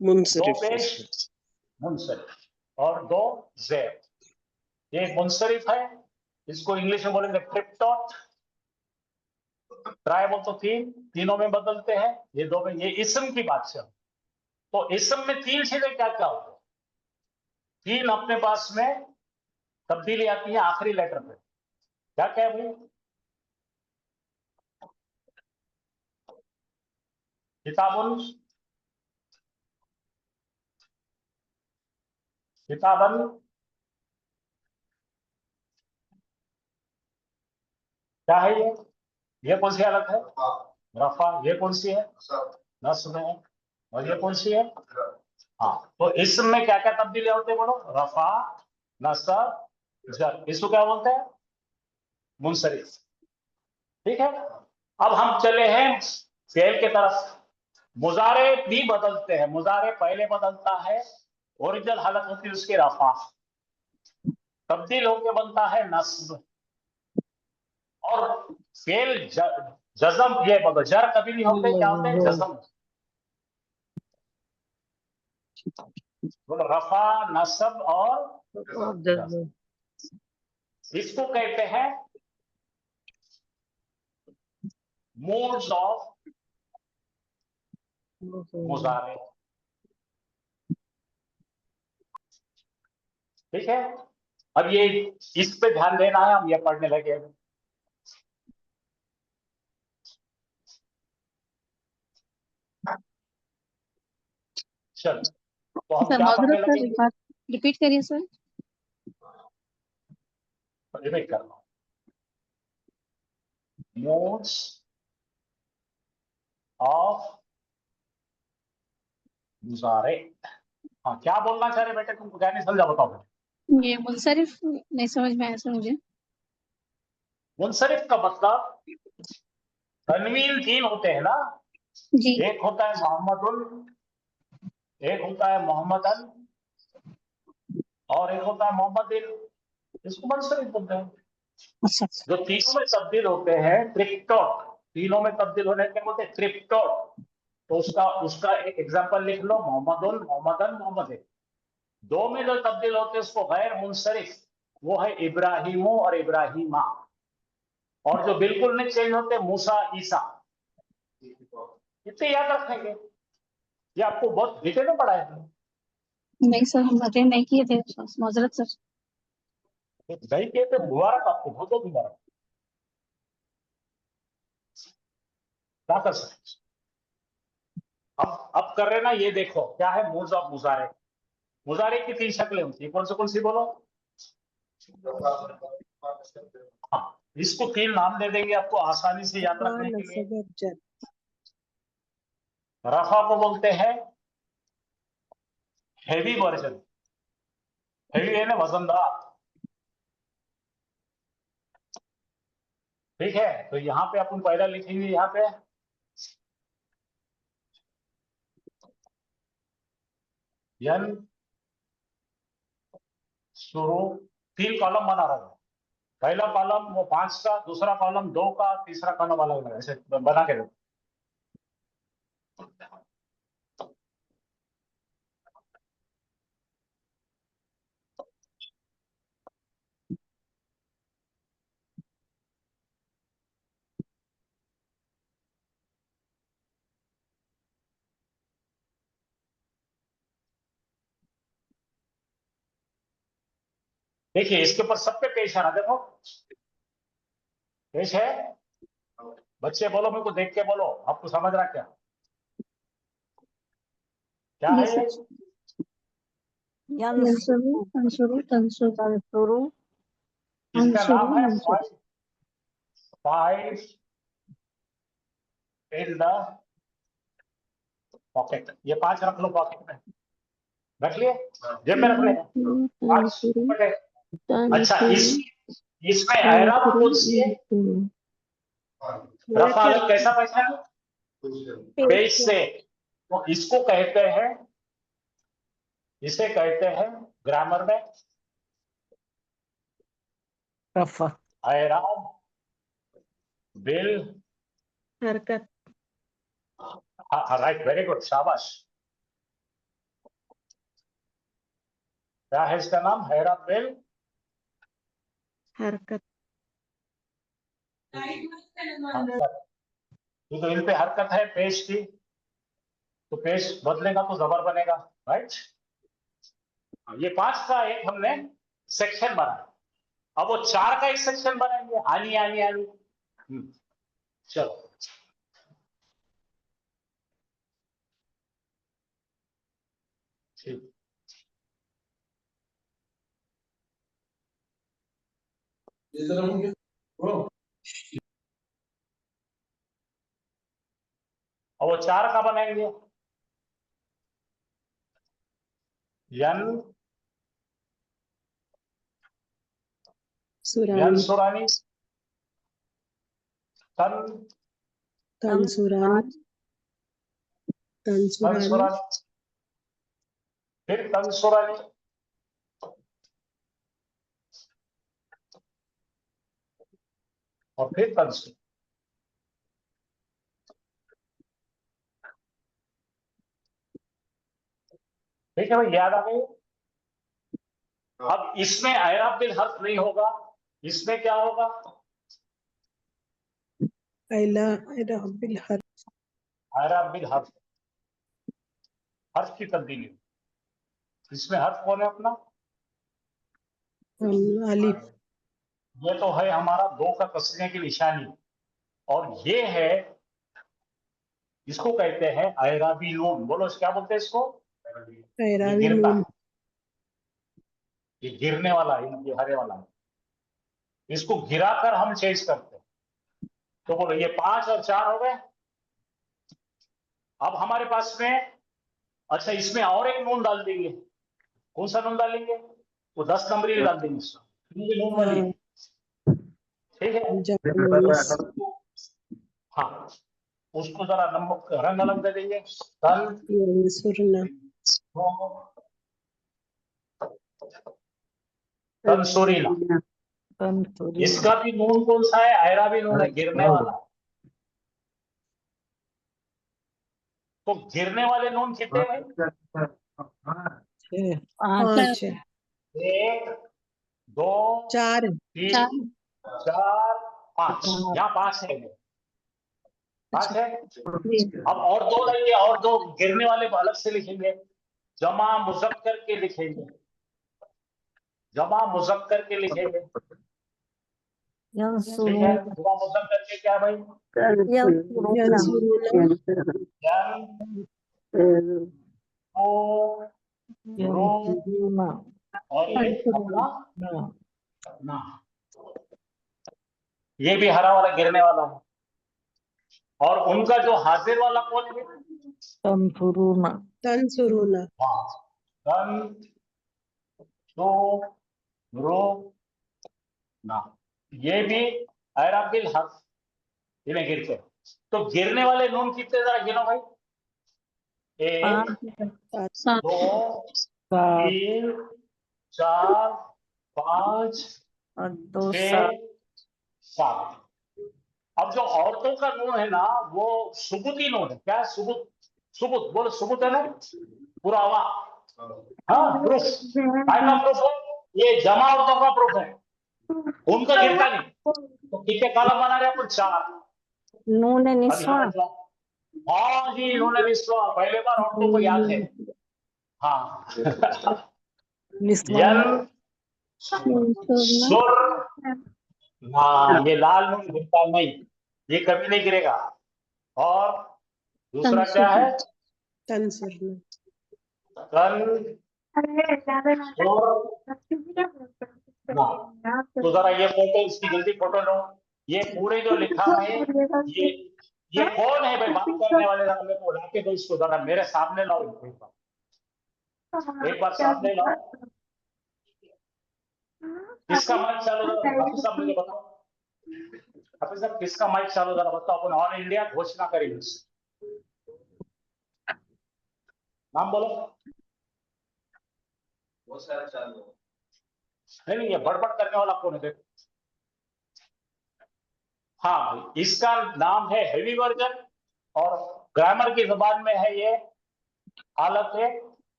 दो मुंसरिफ पेश मुंसरिफ और दो ज़ेर। ये मुंसरिफ है, इसको इंग्लिश में बोलेंगे ट्रिप्टोट। ट्राई बोल तो तीनों में बदलते हैं, ये दो में। ये इस्म की बात है। तो इस्म में तीन चीजें क्या क्या होती है? तीन अपने पास में तब्दीली आती है आखिरी लेटर पे। क्या क्या है भाई? किताबुन, किताबन, क्या है ये कौन सी हालत है? रफा। ये कौन सी है? नस्ब है। और ये कौन सी है? हाँ, तो इसम में क्या क्या तब्दीली होते हैं बोलो? रफा, नस्ब, जर। इसको क्या बोलते हैं? मुंसरिफ। ठीक है। अब हम चले हैं फेल के तरफ। मुजारे भी बदलते हैं। मुजारे पहले बदलता है, ओरिजिनल हालत होती है उसकी रफा, तब्दील होकर बनता है नस्ब। और फेल जजम, ये बोलो जर कभी नहीं होते, क्या होते हैं? जजम। बोलो रफा, नस्ब और जज्म। इसको कहते हैं मोड्स ऑफ मुजारे। ठीक है। अब ये इस पे ध्यान देना है, हम ये पढ़ने लगे। चल, तो हम सर क्या पढ़ने माजरत सर, लगे? एक बात रिपीट करिए सर। रिपीट करना। मोड्स ऑफ मुजारे। हाँ, क्या बोलना चाह रहे बेटे? तुमको क्या नहीं समझा, बताओ। ये मुनसरिफ नहीं समझ में आया सर मुझे। मुनसरिफ का मतलब, तनवीन तीन होते हैं ना। जी। एक होता है मोहम्मदुल, एक होता है मोहम्मदन, और एक होता है मोहम्मदिन। इसको मुनसरिफ बोलते हैं। अच्छा अच्छा। जो तीनों में तब्दील होते हैं, ट्रिप्टोट। तीनों में तब्दील होने क्या बोलते हैं? ट्रिप्टोट। तो उसका उसका एक एग्जांपल लिख लो, मोहम्मदुल, मोहम्मदन, मोहम्मदिन। दो में जो तब्दील होते हैं उसको गैर मुनसरिफ, वो है इब्राहिमो और इब्राहिमा। और जो बिल्कुल नहीं चेंज होते, मूसा, ईसा। इतने याद रखेंगे, ये आपको बहुत डिटेल में पढ़ा है। नहीं सर, हम अटेंड नहीं किए थे, माजरत सर। नहीं किए तो मुबारक आपको, बहुत बहुत मुबारक। क्या कर सकते? अब कर रहे ना, ये देखो क्या है मोड्स ऑफ मुजारे। मुजारे की तीन शक्लें होती है, कौन सी बोलो? हाँ, इसको तीन नाम दे देंगे आपको आसानी से याद रखने के लिए। रफा को बोलते हैं हैवी वर्जन। हैवी है ना, वजनदार। ठीक है, तो यहाँ पे अपन पहला लिखेंगे, यहाँ पे यन शुरू। तीन कॉलम बना रहा हूँ। पहला कॉलम वो 5 का, दूसरा कॉलम 2 का, तीसरा कॉलम अलग अलग, ऐसे बना के दो। देखिए इसके ऊपर सब पे पेश है ना, देखो पेश है। बच्चे बोलो, मेरे को देख के बोलो, आपको समझ रहा क्या क्या जी है ये? सर। मंसूरू, मंसूरू, तंसूर, तंसुरु, इसका नाम है मंसूरू। Five in the pocket. ये 5 रख लो पॉकेट में, रख लिए, जेब में रख ले। 5 पॉकेट। अच्छा, इसमें एराब कौन सी है? रफा अलग कैसा पहचाना? पेश से। तो इसको कहते हैं, इसे कहते हैं ग्रामर में रफा। एराब बिल हरकत। हाँ राइट, वेरी गुड, शाबाश। क्या है इसका नाम? हैरा बिल हरकत। हरकत। ये तो इन पे हरकत है पेश की, तो पेश बदलेगा तो जबर बनेगा, राइट। ये 5 का एक हमने सेक्शन बनाया, अब वो 4 का एक सेक्शन बनाएंगे, आनी आनी आनी। चलो ठीक। और वो 4 का बनाएंगे, यन यन सुरानी, तन तंसुरानी, तन सुरानी, फिर तन सुरानी, और फिर तन सुरानी। ठीक है भाई, याद आ गई। अब इसमें ऐराब बिल हर्फ नहीं होगा, इसमें क्या होगा? ऐराब बिल हर्फ, हर्फ की तब्दीली। इसमें हर्फ कौन है अपना? अलिफ। ये तो है हमारा 2 का कसरने की निशानी, और ये है, इसको कहते हैं ऐराबी नून। बोलो क्या बोलते हैं इसको? ये गिरता, ये गिरने वाला है, ये हरे वाला है, इसको गिराकर हम चेंज करते हैं। तो बोलो ये 5 और 4 हो गए। अब हमारे पास में, अच्छा इसमें और एक नून डाल देंगे। कौन सा नून डालेंगे? वो 10 नंबरी डाल देंगे इसमें, नून वाली। ठीक है, हाँ, उसको जरा नमक रंग अलग दे देंगे। तंसुरीला। इसका भी नून कौन सा है? ऐराबी नून है, गिरने वाला। तो गिरने वाले नून कितने हैं? 5 1 2 4 3 4 5। यहाँ 5 है, 5 है। अब और 2 लेंगे, और 2 गिरने वाले अलग से लिखेंगे, जमा मुज़क्कर के लिखेंगे, जमा मुज़क्कर के लिखेंगे। ठीक है, यंसुरूना, जमा मुज़क्कर के क्या भाई? यंसुरूना, यंसुरूना, और ये अपना ना, ये भी हरा वाला गिरने वाला है। और उनका जो हाजिर वाला कौन है? तंसुरूना, हाँ, तन तो रो ना, ये भी ऐराब बिल हर्फ, इन्हें गिरते हैं। तो गिरने वाले नून कितने, जरा गिनो भाई। 1 सात 2 3 4 5 और 2 6 7। अब जो औरतों का नून है ना, वो सुबुती नून है। क्या है? सुबुत, सुबुत बोलो, सुबुत है ना, पुरावा। हाँ, प्रूफ, काय का प्रूफ है? ये जमा औरतों का प्रूफ है, उनका गिरता नहीं। तो कितने कॉलम बना रहे अपन? 4। नून अब निस्वा, यहाँ मतलब, हाँ जी, इन्होंने विश्वा पहले बार औरतों को याद है। हाँ यन सुर, हाँ, ये लाल नून गिरता नहीं, ये कभी नहीं गिरेगा। और दूसरा क्या है? तन सुर, ना। तो जरा ये फोटो, इसकी जल्दी फोटो लो। ये पूरे जो लिखा है, ये कौन है भाई बात करने वाले? जरा मेरे को लाके दो इसको, जरा मेरे सामने लाओ इनको एक बार सामने लाओ। किसका माइक चालू? जरा हाफिज साहब मुझे बताओ, हाफिज साहब किसका माइक चालू, जरा बताओ। अपन ऑल इंडिया घोषणा करेंगे, नाम बोलो। नहीं, ये बड़बड़ करने वाला कौन है? देखो, हाँ, इसका नाम है हेवी वर्जन और ग्रामर की जुबान में है ये हालत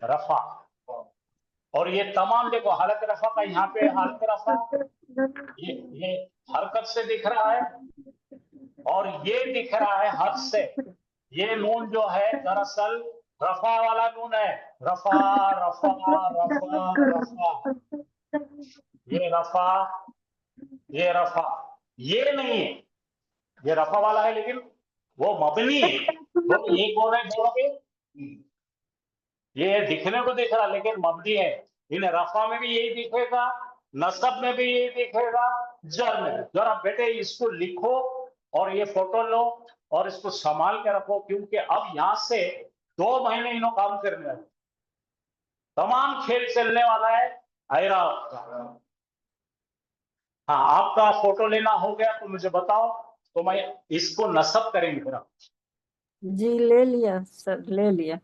रफा। और ये तमाम देखो हालत रफा का, यहाँ पे हालत रफा ये हरकत से दिख रहा है और ये दिख रहा है हद से। ये नून जो है दरअसल रफा वाला नून है, रफा रफा रफा रफा, ये रफा ये रफा, ये नहीं है, ये रफा वाला है लेकिन वो मबनी है। वो एक बोल रहे दोनों के, ये दिखने को दिख रहा लेकिन मबनी है। इन्हें रफा में भी यही दिखेगा, नसब में भी यही दिखेगा, जर में भी। जरा बेटे इसको लिखो और ये फोटो लो और इसको संभाल के रखो, क्योंकि अब यहां से 2 महीने इन्हों काम करने वाले, तमाम खेल चलने वाला है आयरा। हाँ, आपका फोटो लेना हो गया तो मुझे बताओ, तो मैं इसको नसब करेंगे फिर आप। जी ले लिया सर, ले लिया।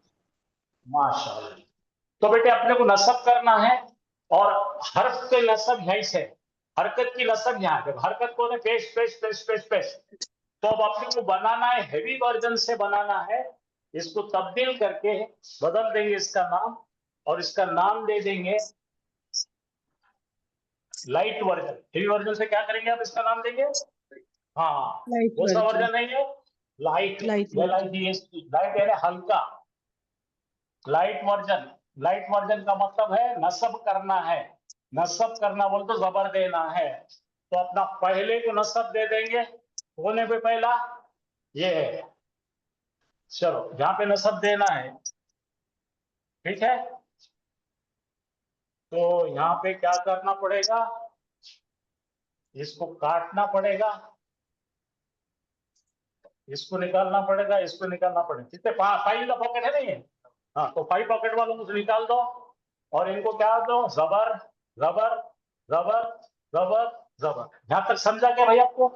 माशाल्लाह। तो बेटे अपने को नसब करना है और हर्फ के नसब यहीं से, हरकत की नसब यहाँ है। हरकत को पेश पेश पेश पेश पेश, तो अब अपने को बनाना है हेवी वर्जन से बनाना है। इसको तब्दील करके बदल देंगे इसका नाम, और इसका नाम दे देंगे लाइट वर्जन। हेवी वर्जन से क्या करेंगे आप, इसका नाम देंगे, हाँ लाइट कौन सा वर्जन। वर्जन है ये, लाइट लाइट लाइट यानी हल्का, लाइट वर्जन। लाइट वर्जन का मतलब है नसब करना है। नसब करना बोल तो जबर देना है, तो अपना पहले को नसब दे देंगे। होने पे पहला ये है, चलो यहाँ पे नसब देना है, ठीक है। तो यहाँ पे क्या करना पड़ेगा, इसको काटना पड़ेगा, इसको निकालना पड़ेगा, इसको निकालना पड़ेगा। कितने 5 का पॉकेट है नहीं, हाँ तो 5 पॉकेट वालों को निकाल दो और इनको क्या दो, जबर जबर जबर जबर जबर। यहाँ तक समझा क्या भाई आपको?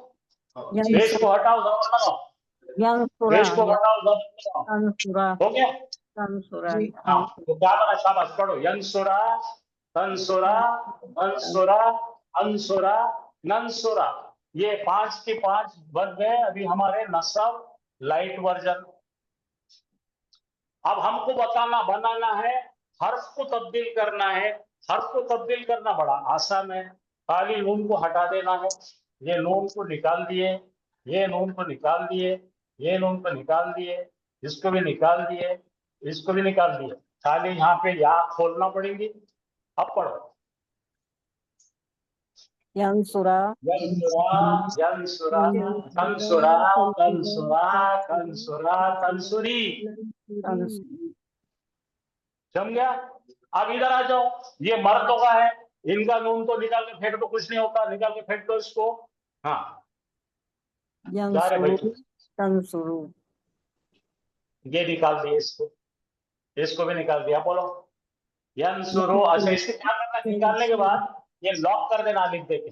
पेश को हटाओ, जबर लगाओ, यंसुरा, पेश को हटाओ, जबर लगाओ, यंसुरा, हो गया? यंसुरा, हाँ तो क्या बना, शाबाश पढ़ो, यंसुरा तंसुरा अंसुरा अंसुरा नंसुरा। ये 5 के 5 बन गए अभी हमारे नसब लाइट वर्जन। अब हमको बताना बनाना है, हर्फ को तब्दील करना है। हर्फ को तब्दील करना बड़ा आसान है, खाली नून को हटा देना है। ये नून को निकाल दिए, ये नून को निकाल दिए, ये नून को निकाल दिए, इसको भी निकाल दिए, इसको भी निकाल दिए। खाली यहाँ पे या खोलना पड़ेगी। अब पढ़ो, यंसुरा, यंसुरा यंसुरा तंसुरा तंसुरा तंसुरा तंसुरी। समझ गया? अब इधर आ जाओ, ये मर्दों का है, इनका नून तो निकाल के फेंक दो, कुछ नहीं होता, निकाल के फेंक दो इसको। हाँ जा रहे यंसुरु, भाई, तंसुरु, ये निकाल दिए, इसको भी निकाल दिया। बोलो यंसुरु। अच्छा इसके क्या करना, निकालने के बाद ये लॉक कर देना लिख देके।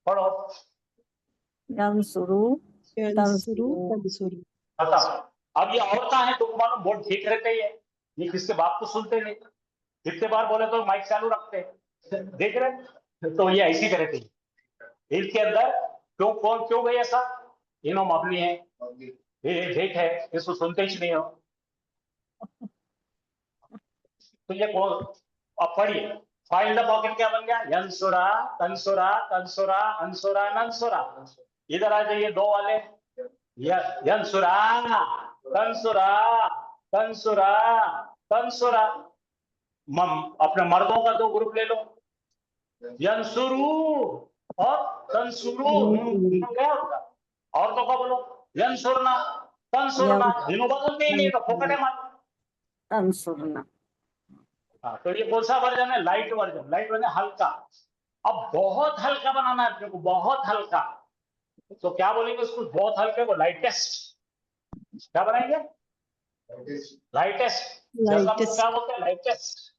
पढ़ो, यंसुरु, तंसुरु। खत्म। अब ये औरता है, तुम मालूम बहुत ठीक रहते ही है, ये किसके बाप को सुनते नहीं, कितने बार बोले तो माइक चालू रखते हैं, देख रहे? तो ये ऐसी करते हैं इनके अंदर। क्यों कौन क्यों गई ऐसा, इन्हों मबनी है, ये ठीक है, इसको सुनते ही नहीं हो। तो ये कौन, अब पढ़िए, फाइल द पॉकेट क्या बन गया, यंसुरा तंसुरा तंसुरा अंसुरा नंसुरा। इधर आ जाइए दो वाले, यंसुरा तंसुरा तंसुरा तंसुरा। अपने मर्दों का 2 ग्रुप ले लो, यंसुरु और तंसुरु। क्या होगा, औरतों का बोलो यंसुरना तंसुरना। दिनों बदलते ही नहीं तो फोकट है मत। तंसुरना। हाँ तो ये कौन सा वर्जन है, लाइट वर्जन। लाइट वर्जन हल्का। अब बहुत हल्का बनाना है अपने को, बहुत हल्का। तो क्या बोलेंगे उसको, बहुत हल्के को लाइटेस्ट। क्या बनाएंगे, लाइटेस्ट। जज़म को क्या बोलते हैं, लाइटेस्ट।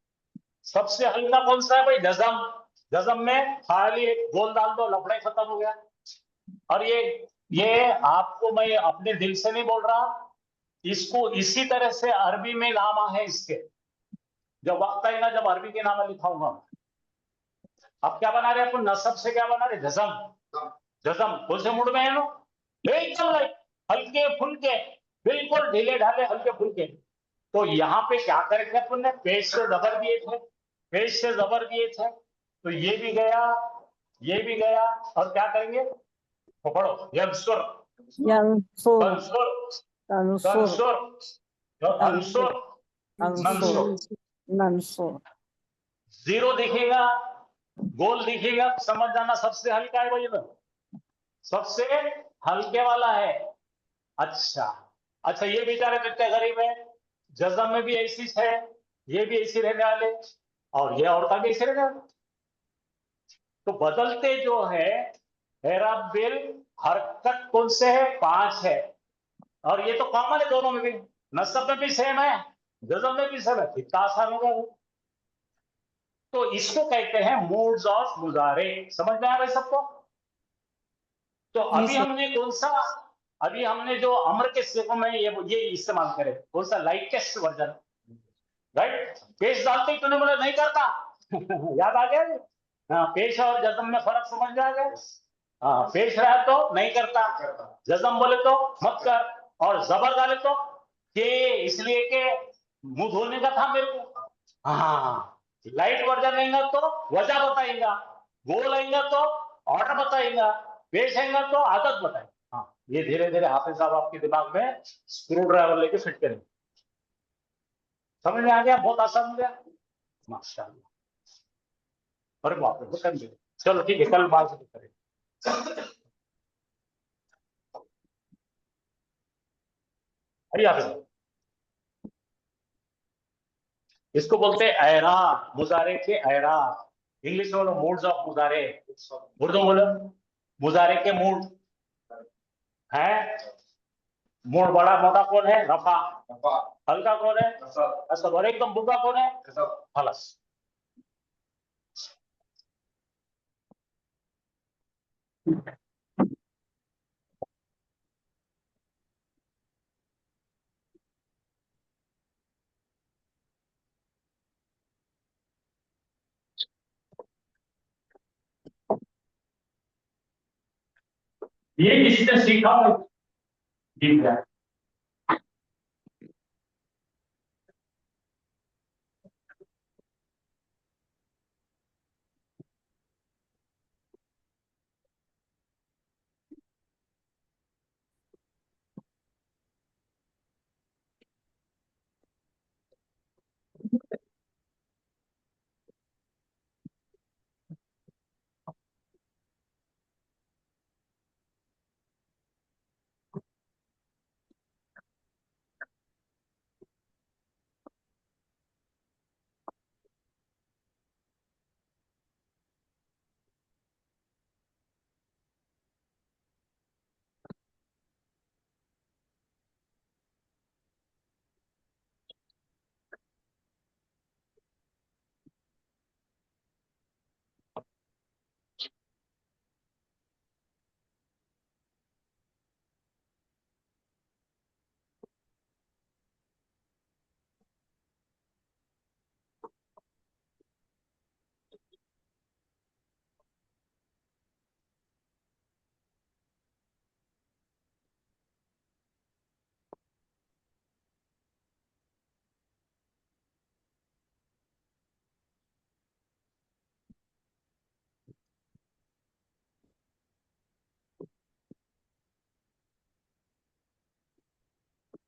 सबसे हल्का कौन सा है भाई, जज़म। जज़म में खाली एक गोल डाल दो, लफड़े खत्म हो गया। और ये आपको मैं अपने दिल से नहीं बोल रहा, इसको इसी तरह से अरबी में नामा है इसके। जब वक्त आएगा जब अरबी के नाम लिखाऊंगा। अब क्या बना रहे हैं अपन, नसब से क्या बना रहे, जज़म। जज़म कौन से मूड में है लो, एकदम लाइट हल्के फुल्के, बिल्कुल ढीले ढाले हल्के फुल्के। तो यहाँ पे क्या करेंगे अपन ने, पेश से जबर दिए थे, पेश से जबर दिए थे, तो ये भी गया, ये भी गया, और क्या करेंगे, तो पढ़ो, यंसुर, यंसुर, कंसुर, तंसुर, कंसुर, अंसुर, अंसुर, मंसुर। नंसुर। जीरो दिखेगा, गोल दिखेगा, समझ जाना सबसे हल्का है वही, सबसे हल्के वाला है। अच्छा, अच्छा, ये बेचारे कितने गरीब है, जज़म में भी ऐसी है, ये भी ऐसी रहने वाले, और ये औरता भी ऐसे रहने वाले। तो बदलते जो है एराबिल हरकत कौन से है, 5 है, और ये तो कॉमन है दोनों में भी, नसब में भी सेम है, जज़म में भी सेम है, कितना आसान होगा वो। तो इसको कहते हैं मूड्स ऑफ मुजारे। समझ में आया भाई सबको? तो अभी हमने कौन सा, अभी हमने जो अमर के सिखों में ये इस्तेमाल करे, कौन सा, लाइटेस्ट वर्जन, राइट। पेश डालते ही तूने बोला नहीं करता याद आ गया। हाँ, पेश और जज़म में फर्क समझ में आ गया। हाँ, पेश रहा तो नहीं करता, जज़म बोले तो मत कर, और जबर डाले तो के, इसलिए के मुंह धोने का था मेरे को। हाँ, लाइट वर्जन आएगा तो वजह बताएगा, गोल आएगा तो ऑर्डर बताएगा, पेश आएगा तो आदत बताएगा। हाँ, ये धीरे धीरे हाफिज साहब आपके दिमाग में स्क्रू ड्राइवर लेके फिट करेंगे। समझ में आ गया? बहुत आसान हो गया, माशाल्लाह। अरे बाप रे, कर दे। चलो ठीक है, कल बात करेंगे। अरे हाफिज, इसको बोलते हैं एराब, मुजारे के एराब। इंग्लिश में बोलो मूड्स ऑफ मुजारे, उर्दू में बोलो मुजारे के मूड है। मूड बड़ा मोटा कौन है, रफा, हल्का कौन है, असद, और एकदम बुका कौन है, खलस। ये किसी ने सीखा हो, ठीक है।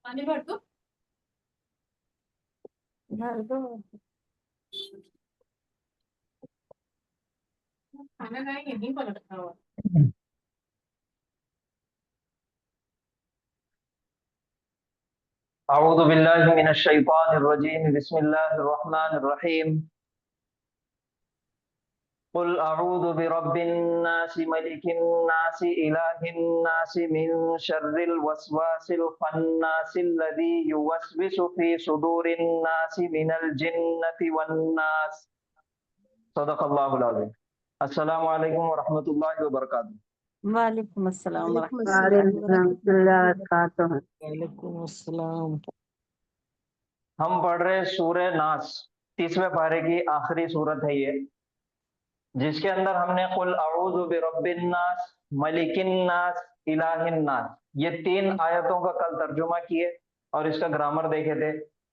पानी भर दो, भर दो। खाना खाएंगे, नहीं पलटता हुआ। अऊज़ु बिल्लाहि मिनश शैतानिर रजीम, बिस्मिल्लाहिर रहमानिर रहीम। कुल अऊज़ु बिरब्बिन नास, मलिकिन नास, इलाहिन नास, मिन शर्रिल वस्वासिल खन्नास, लज़ी युवस्विसु फी सुदूरिन नास, मिनल जिन्नति वन नास। सदक़ल्लाहुल अज़ीम। अस्सलामु अलैकुम व रहमतुल्लाहि व बरकातुहू। वालेकुम अस्सलाम वालेकुम अस्सलाम। हम पढ़ रहे सूरह नास, 30वें पारे की आखिरी सूरत है ये, जिसके अंदर हमने कुल अऊज़ु बिरब्बिन नास, मलिकिन नास, इलाहिन नास ये 3 आयतों का कल तर्जुमा किए और इसका ग्रामर देखे थे।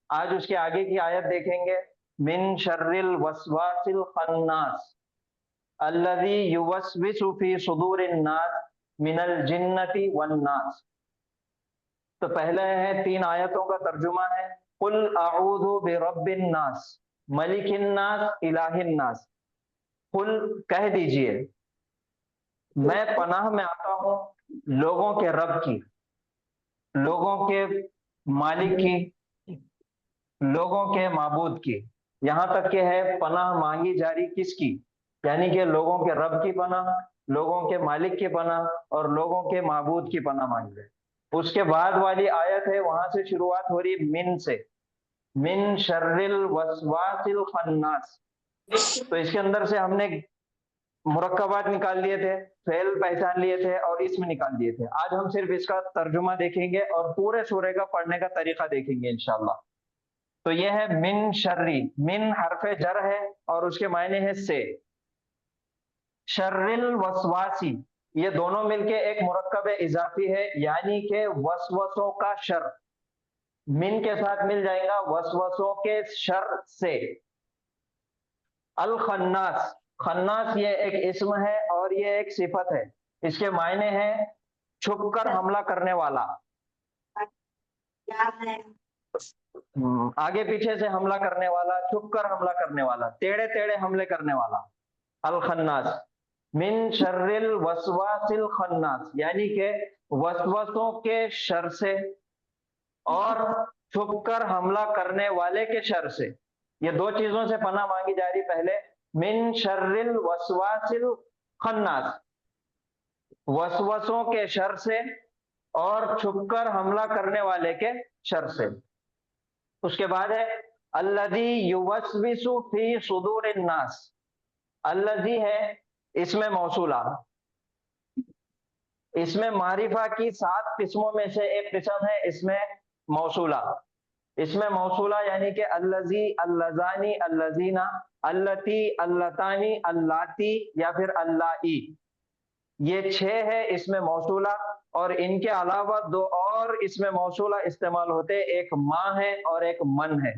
आज उसके आगे की आयत देखेंगे, मिन शर्रिल वसवासिल खन्नास अल्लज़ी युवस्विसु फी सुदूरिन नास मिनल जिन्नति वन नास। तो पहले है 3 आयतों का तर्जुमा है, कुल अऊज़ु बिरब्बिन नास मलिकिन नास इलाहिन नास। कुल कह दीजिए, मैं पनाह में आता हूं लोगों के रब की, लोगों के मालिक की, लोगों के माबूद की। यहां तक के है पनाह मांगी जारी किसकी, यानी कि लोगों के रब की पनाह, लोगों के मालिक की पनाह और लोगों के माबूद की पनाह मांगी जाए। उसके बाद वाली आयत है, वहां से शुरुआत हो रही मिन से, मिन शर्रिल वसवासिल खन्नास। तो इसके अंदर से हमने मुरक्कबात निकाल लिए थे, फेल पहचान लिए थे और इसमें निकाल दिए थे। आज हम सिर्फ इसका तर्जुमा देखेंगे और पूरे सूरे का पढ़ने का तरीका देखेंगे इंशाल्लाह। तो यह है मिन शर्री, मिन हरफे जर है और उसके मायने है से। शर्रिल वसवासी, ये दोनों मिलके एक मुरक्कब इजाफी है, यानी कि वसवसों का शर। मिन के साथ मिल जाएगा वसवसों के शर से। अल खन्नास, खन्नास ये एक इस्म है और ये एक सिफत है। इसके मायने हैं छुपकर हमला करने वाला, आगे पीछे से हमला करने वाला, छुपकर हमला करने वाला, टेढ़े टेढ़े हमले करने वाला। अल खन्नास मिन शर्रिल वसवासिल खन्नास, यानी के वसवसों के शर से और छुपकर हमला करने वाले के शर से। ये 2 चीजों से पनाह मांगी जा रही। पहले मिन शर्रिल वसवासिल खन्नास, वसवसों के शर से और छुपकर हमला करने वाले के शर से। उसके बाद है अल्लज़ी युवस्विसु फी सुदूरिन नास। अल्लज़ी है इसमें मौसूला, इसमें मारिफा की 7 किस्मों में से एक किस्म है इसमें मौसूला। इसमें मौसूला यानी कि अल्लज़ी, अल्लज़ानी, अल्लज़ीना, अल्लती, अल्लतानी, अल्लाती या फिर अल्लाई, ये 6 है इसमें मौसूला। और इनके अलावा 2 और इसमें मौसूला इस्तेमाल होते, एक माँ है और एक मन है।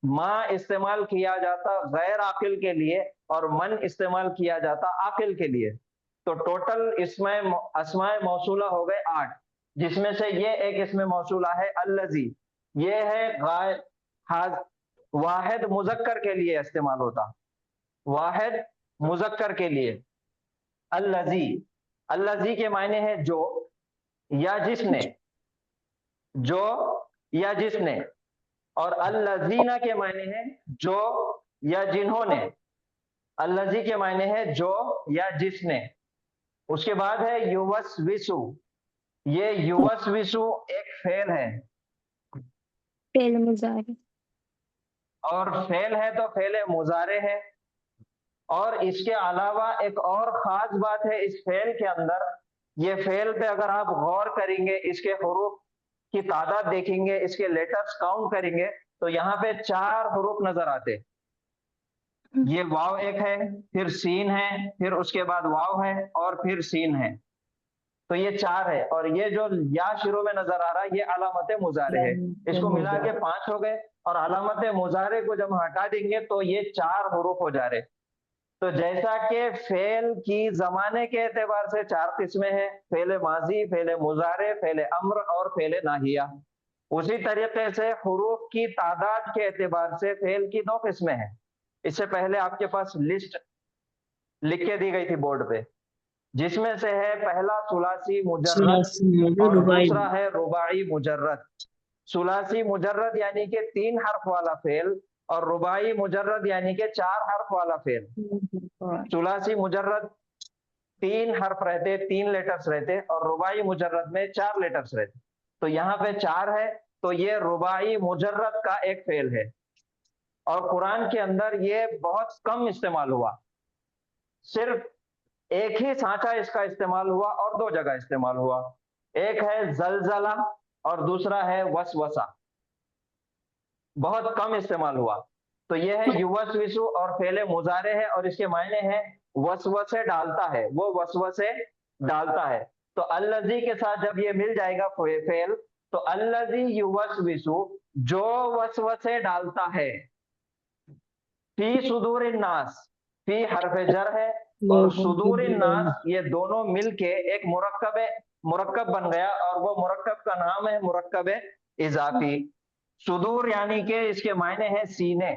माँ इस्तेमाल किया जाता गैर आकिल के लिए और मन इस्तेमाल किया जाता आकिल के लिए। तो टोटल इसमें अस्माए मौसूला हो गए 8, जिसमें से ये एक इसमें मौसूला है अल्लज़ी। ये है वाहिद मुज़क्कर के लिए इस्तेमाल होता, वाहिद मुज़क्कर के लिए। अल्लज़ी, अल्लज़ी के मायने है जो या जिसने, जो या जिसने। और अल्लज़ीना के मायने है जो या जिन्होंने। अल्लज़ी के मायने है जो या जिसने। उसके बाद है युवस्विसु, ये युवस्विसु एक फेल है फेल मुजारे। और फेल है तो फेल मुजारे है। और इसके अलावा एक और खास बात है इस फेल के अंदर, ये फेल पे अगर आप गौर करेंगे, इसके हुरूफ की तादाद देखेंगे, इसके लेटर्स काउंट करेंगे, तो यहाँ पे 4 हुरूफ नजर आते। ये वाव एक है, फिर सीन है, फिर उसके बाद वाव है और फिर सीन है। तो ये 4 है। और ये जो या शुरू में नजर आ रहा है ये अलामत मुजारे है। इसको मिला के 5 हो गए और अलामत मुजारे को जब हटा देंगे तो ये 4 हुरूफ हो जा रहे। तो जैसा कि फेल की जमाने के एतबार से 4 किस्में हैं, फेल माजी, फेल मुजारे, फेल अम्र और फेल नाहिया, उसी तरीके से हुरूफ की तादाद के एतबार से फेल की 2 किस्में हैं। इससे पहले आपके पास लिस्ट लिख के दी गई थी बोर्ड पे, जिसमें से है पहला सुलासी मुजर्रद और दूसरा है रुबाई मुजर्रद। सुलासी मुजर्रद यानी कि 3 हर्फ वाला फेल और रुबाई मुजर्रद यानी कि 4 हर्फ वाला फेल। सुलासी मुजर्रद 3 हर्फ रहते, 3 लेटर्स रहते और रुबाई मुजर्रद में 4 लेटर्स रहते। तो यहाँ पे 4 है, तो ये रुबाई मुजर्रद का एक फेल है। और कुरान के अंदर ये बहुत कम इस्तेमाल हुआ, सिर्फ एक ही सांचा इसका इस्तेमाल हुआ और 2 जगह इस्तेमाल हुआ। एक है जलजला और दूसरा है वसवसा, बहुत कम इस्तेमाल हुआ। तो ये है युवस्विसु और फेले मुजारे है और इसके मायने हैं वसवसे डालता है, वो वसवसे डालता है। तो अल्लजी के साथ जब ये मिल जाएगा फेल, तो अल्लजी युवस्विसु, जो वसवसे डालता है, फी सुदूरिन नास, फी हरफ जर है और सुदूरिन नास, ये दोनों मिलके एक मुरक्कब बन गया, और वो मुरक्कब का नाम है मुरक्कब इजाफी। सुदूर यानी कि इसके मायने हैं सीने,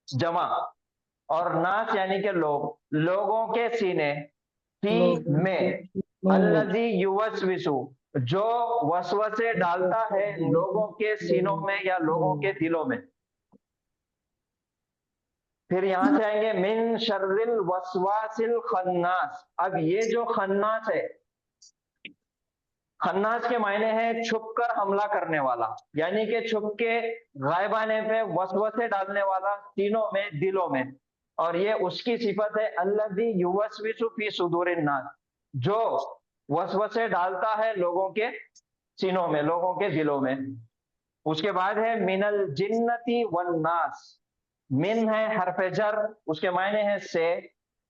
जमा, और नास यानी कि लोगों के सीने, फी में, अल्लजी युवस्विसु, जो वसवसे डालता है लोगों के सीनों में या लोगों के दिलों में। फिर यहां से आएंगे मिन शर्रिल वसवासिल खन्नास। अब ये जो खन्नास है, खन्नास के मायने हैं छुप कर हमला करने वाला, यानी कि छुप के गायबाने पे वसवसे डालने वाला सीनों में, दिलों में। और ये उसकी सिफत है अल्लज़ी युवस्विसु फी सुदूरिन नास, जो वसवसे डालता है लोगों के सीनों में, लोगों के दिलों में। उसके बाद है मिनल जिन्नती वन नास। मिन है हरफ जर, उसके मायने हैं से,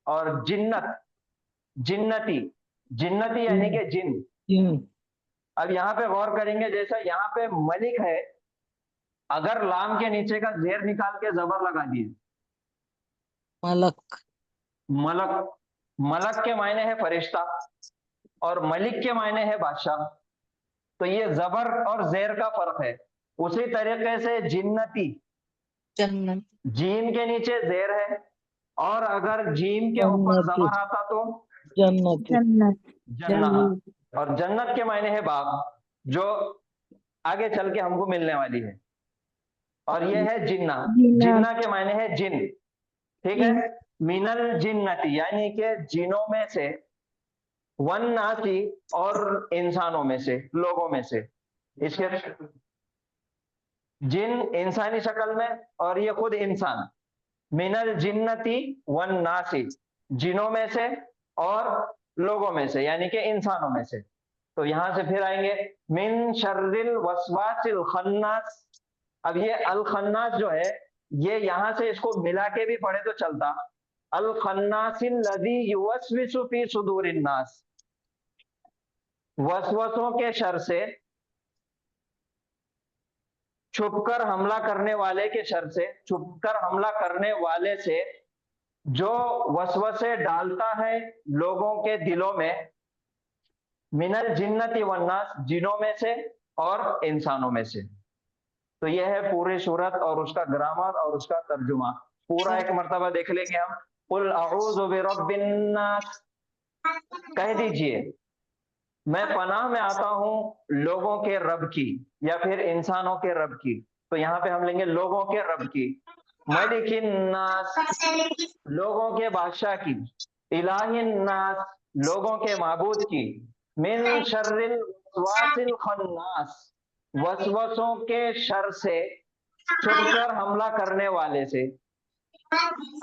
और जिन्नत, जिन्नती, जिन्नती यानी कि जिन। अब यहाँ पे गौर करेंगे, जैसा यहाँ पे मलिक है, अगर लाम के नीचे का जेर निकाल के जबर लगा दिए, मलक, मलक, मलक के मायने है फरिश्ता और मलिक के मायने है बादशाह। तो ये जबर और जेर का फर्क है। उसी तरीके से जिन्नती, जन्नत, जीम के नीचे जेर है, और अगर जीम के ऊपर जन्नती, जबर आता तो जन्नत, जन्नत। और जन्नत के मायने है बाग, जो आगे चल के हमको मिलने वाली है। और ये है जिन्ना, जिन्ना के मायने है जिन, ठीक है। मिनल जिन्नती यानी कि जिनों में से, वन नासी और इंसानों में से, लोगों में से। इसके जिन इंसानी शक्ल में, और ये खुद इंसान। मिनल जिन्नती वन नासी, जिनों में से और लोगों में से, यानी कि इंसानों में से। तो यहां से फिर आएंगे मिन शर्रिल वसवासिल खन्नास। अब ये अल खन्नास जो है, ये यहां से इसको मिला के भी पढ़े तो चलता, अल खन्नासिल लज़ी युवस्विसु फी सुदूरिन नास, वसवसों के शर से, छुपकर हमला करने वाले के शर से, छुपकर हमला करने वाले से, जो वसवसे डालता है लोगों के दिलों में, मिनल जिन्नती वन्नास, जिनों में से और इंसानों में से। तो यह है पूरी सूरत और उसका ग्रामर और उसका तर्जुमा। पूरा एक मर्तबा देख लेंगे हम। कुल अऊज़ु बिरब्बिन नास, कह दीजिए मैं पनाह में आता हूं लोगों के रब की, या फिर इंसानों के रब की। तो यहाँ पे हम लेंगे लोगों के रब की। मलिकिन नास, लोगों के बादशाह की। इलाहिन नास, लोगों के माबूद की। मिन शर्रिल वसवासिल खन्नास, वसवसों के शर से, छुपकर हमला करने वाले से।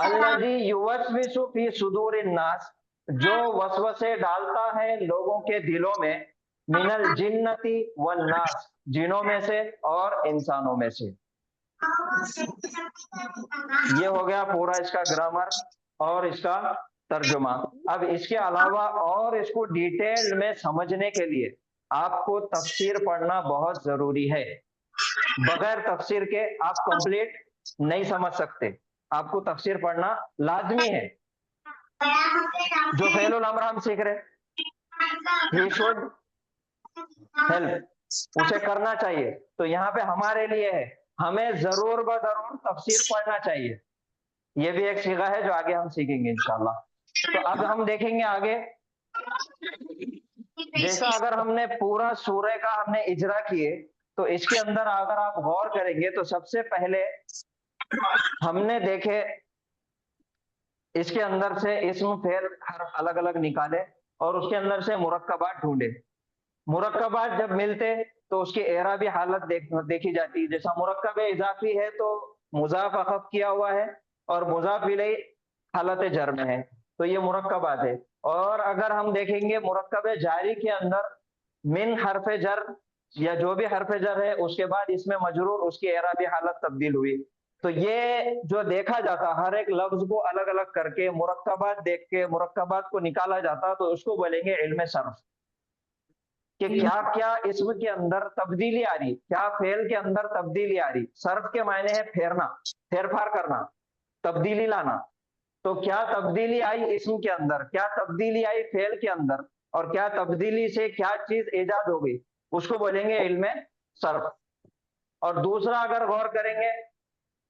अल्लज़ी युवस्विसु फी सुदूरिन नास, जो वसवसे डालता है लोगों के दिलों में, मिनल जिन्नती वन नास, जिनों में से और इंसानों में से। ये हो गया पूरा इसका ग्रामर और इसका तर्जुमा। अब इसके अलावा और इसको डिटेल में समझने के लिए आपको तफसीर पढ़ना बहुत जरूरी है। बगैर तफसीर के आप कंप्लीट नहीं समझ सकते। आपको तफसीर पढ़ना लाजमी है। जो फेलुल अमर हम सीख रहे, he should help, उसे करना चाहिए। तो यहाँ पे हमारे लिए है, हमें जरूर ब जरूर तफसीर पढ़ना चाहिए। ये भी एक सीगा है जो आगे हम सीखेंगे इंशाल्लाह। तो अब हम देखेंगे आगे, जैसा अगर हमने पूरा सूरह का हमने इजरा किए, तो इसके अंदर अगर आप गौर करेंगे तो सबसे पहले हमने देखे इसके अंदर से इस्म फेल हर्फ अलग अलग निकाले और उसके अंदर से मुरक्कबात ढूंढे। मुरक्कबात जब मिलते तो उसकी एराबी हालत देखी जाती है। जैसा मुरक्कब इजाफी है तो मुजाफ अखफ किया हुआ है और मुजाफ इलैहि हालत जर में है, तो ये मुरक्कबात है। और अगर हम देखेंगे मुरक्कब जारी के अंदर मिन हरफ जर या जो भी हरफ जर है उसके बाद इसमें मजरूर, उसकी एराबी हालत तब्दील हुई। तो ये जो देखा जाता, हर एक लफ्ज को अलग अलग करके मुरक्कबात देख के मुरक्कबात को निकाला जाता, तो उसको बोलेंगे इल्म सर्फ। कि क्या क्या इसम के अंदर तब्दीली आ रही, क्या फेल के अंदर तब्दीली आ रही। सर्फ के मायने है फेरना, फेरफार करना, तब्दीली लाना। तो क्या तब्दीली आई इसम के अंदर, क्या तब्दीली आई फेल के अंदर, और क्या तब्दीली से क्या चीज ईजाद हो गई, उसको बोलेंगे इल्म सर्फ। और दूसरा अगर गौर करेंगे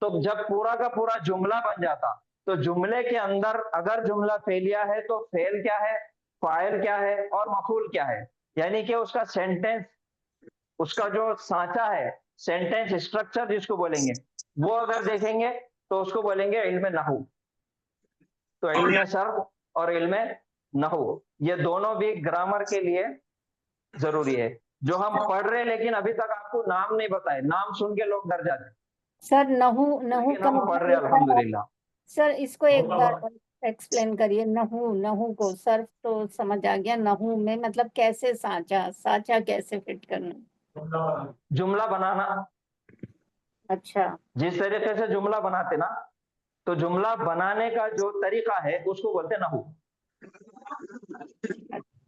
तो जब पूरा का पूरा जुमला बन जाता, तो जुमले के अंदर अगर जुमला फेलिया है तो फेल क्या है, फाइल क्या है और मफूल क्या है, यानी कि उसका सेंटेंस, उसका जो सांचा है, सेंटेंस स्ट्रक्चर जिसको बोलेंगे, वो अगर देखेंगे तो उसको बोलेंगे इल्म नहू। तो इल्म सर्फ और इल्म नहू ये दोनों भी ग्रामर के लिए जरूरी है, जो हम पढ़ रहे हैं। लेकिन अभी तक आपको नाम नहीं बताए, नाम सुन के लोग डर जाते हैं, सर नहू, नहू लेकिन का हम पढ़ रहे हैं मतलब होता है। अल्हम्दुलिल्लाह। सर इसको एक बार एक्सप्लेन करिए। नहू, नहू को सर्फ तो समझ आ गया, नहू में मतलब कैसे साचा, साचा कैसे फिट करना। जुमला बनाना, अच्छा, जिस तरीके से जुमला बनाते ना, तो जुमला बनाने का जो तरीका है उसको बोलते हैं नहू।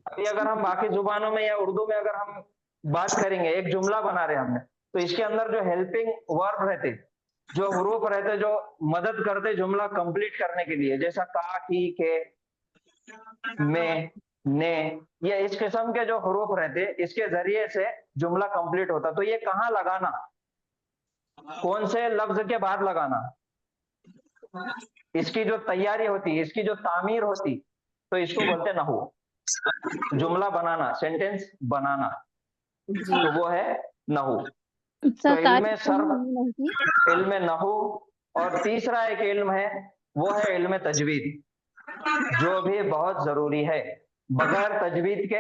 अभी अगर हम बाकी जुबानों में या उर्दू में अगर हम बात करेंगे, एक जुमला बना रहे हमने, तो इसके अंदर जो हेल्पिंग वर्ब रहते, जो हरूफ रहते, जो मदद करते जुमला कंप्लीट करने के लिए, जैसा का, की, के, में, ने, ये इस किस्म के जो हरूफ रहते, इसके जरिए से जुमला कंप्लीट होता। तो ये कहाँ लगाना, कौन से लफ्ज के बाद लगाना, इसकी जो तैयारी होती, इसकी जो तामीर होती, तो इसको बोलते नहू। जुमला बनाना, सेंटेंस बनाना, तो वो है नहू। तो सर इल्म सर्फ, इल्म नहू, और तीसरा एक इल्म है वो है इल्म तजवीद, जो भी बहुत जरूरी है। बगैर तजवीद के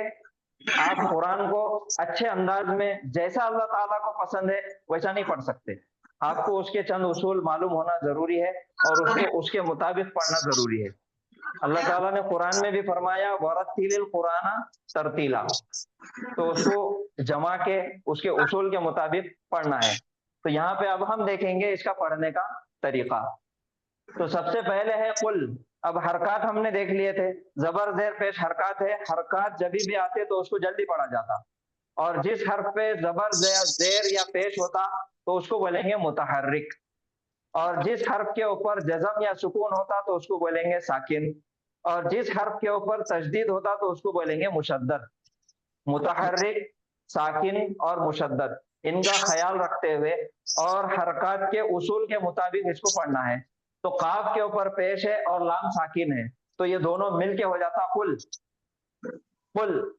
आप कुरान को अच्छे अंदाज में, जैसा अल्लाह ताला को पसंद है वैसा नहीं पढ़ सकते। आपको उसके चंद उसूल मालूम होना जरूरी है और उसको उसके मुताबिक पढ़ना जरूरी है। अल्लाह ताला ने कुरान में भी फरमाया वरत्तिलिल कुराना तरतीला, तो उसको जमा के उसके उसूल के मुताबिक पढ़ना है। तो यहाँ पे अब हम देखेंगे इसका पढ़ने का तरीका। तो सबसे पहले है कुल। अब हरकत हमने देख लिए थे, जबर जेर पेश हरकत है, हरकत जब भी आते तो उसको जल्दी पढ़ा जाता, और जिस हर्फ पे जबर जेर या पेश होता तो उसको बोलेंगे मुतहर्रिक, और जिस हर्फ के ऊपर जज़म या सुकून होता तो उसको बोलेंगे साकिन, और जिस हर्फ के ऊपर तशदीद होता तो उसको बोलेंगे मुशद्दद। मुतहर्रिक, साकिन और मुशद्दद, इनका ख्याल रखते हुए और हरकत के उसूल के मुताबिक इसको पढ़ना है। तो काफ के ऊपर पेश है और लाम साकिन है, तो ये दोनों मिलके हो जाता कुल। कुल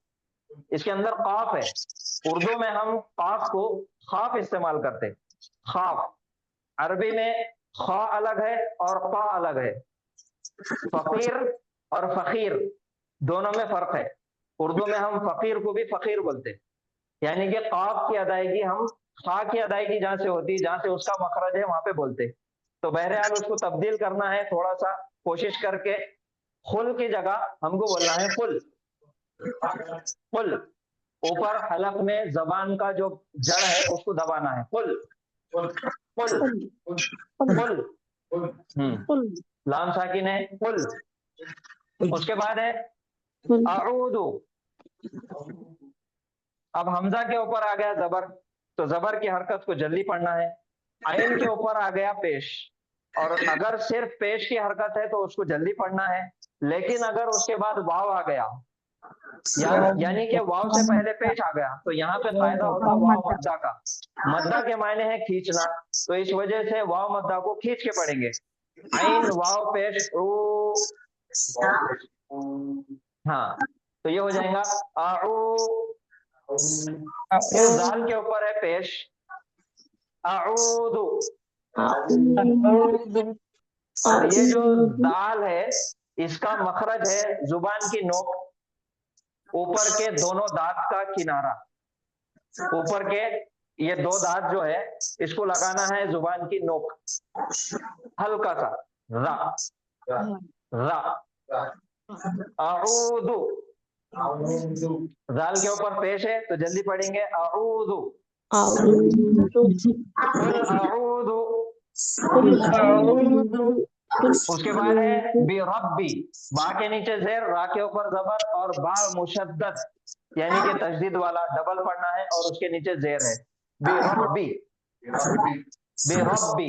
इसके अंदर काफ है, उर्दू में हम काफ को खाफ इस्तेमाल करते, खाफ। अरबी में खा अलग है और क़ा अलग है। फकीर और फकीर दोनों में फर्क है। उर्दू में हम फकीर को भी फकीर बोलते, यानी कि काफ की अदायगी हम खा की अदायगी जहां से होती, जहां से उसका मखरज है वहां पे बोलते। तो बहरहाल उसको तब्दील करना है, थोड़ा सा कोशिश करके खुल की जगह हमको बोलना है कुल। कुल ऊपर हलक में जबान का जो जड़ है उसको दबाना है, कुल कुल कुल। लाम साकिन है कुल। उसके बाद है अऊदु। अब हमजा के ऊपर आ गया जबर, तो जबर की हरकत को जल्दी पढ़ना है। आइन के ऊपर आ गया पेश, और अगर सिर्फ पेश की हरकत है तो उसको जल्दी पढ़ना है। लेकिन अगर उसके बाद वाव आ गया, यानी कि वाव से पहले पेश आ गया, तो यहाँ पे फायदा होता वाव मद्दा का। मद्दा के मायने है खींचना, तो इस वजह से वाव मद्दा को खींच के पढ़ेंगे। आइन वाव पेश ऊ, हाँ, तो ये हो जाएगा आऊ। फिर दाल के ऊपर है पेश, आऊदु। और ये जो दाल है इसका मखरज है जुबान की नोक, ऊपर के दोनों दांत का किनारा, ऊपर के ये दो दांत जो है इसको लगाना है जुबान की नोक, हल्का सा रा रा। आऊदु, जाल के ऊपर पेश है तो जल्दी पढ़ेंगे आऊदु। आऊदु। उसके बाद है बिरब्बी, बा के नीचे जेर, रा के ऊपर जबर और बा मुशद्दद, यानी कि तशदीद वाला डबल पढ़ना है और उसके नीचे जेर है। बेरब्बी, बेरब्बी,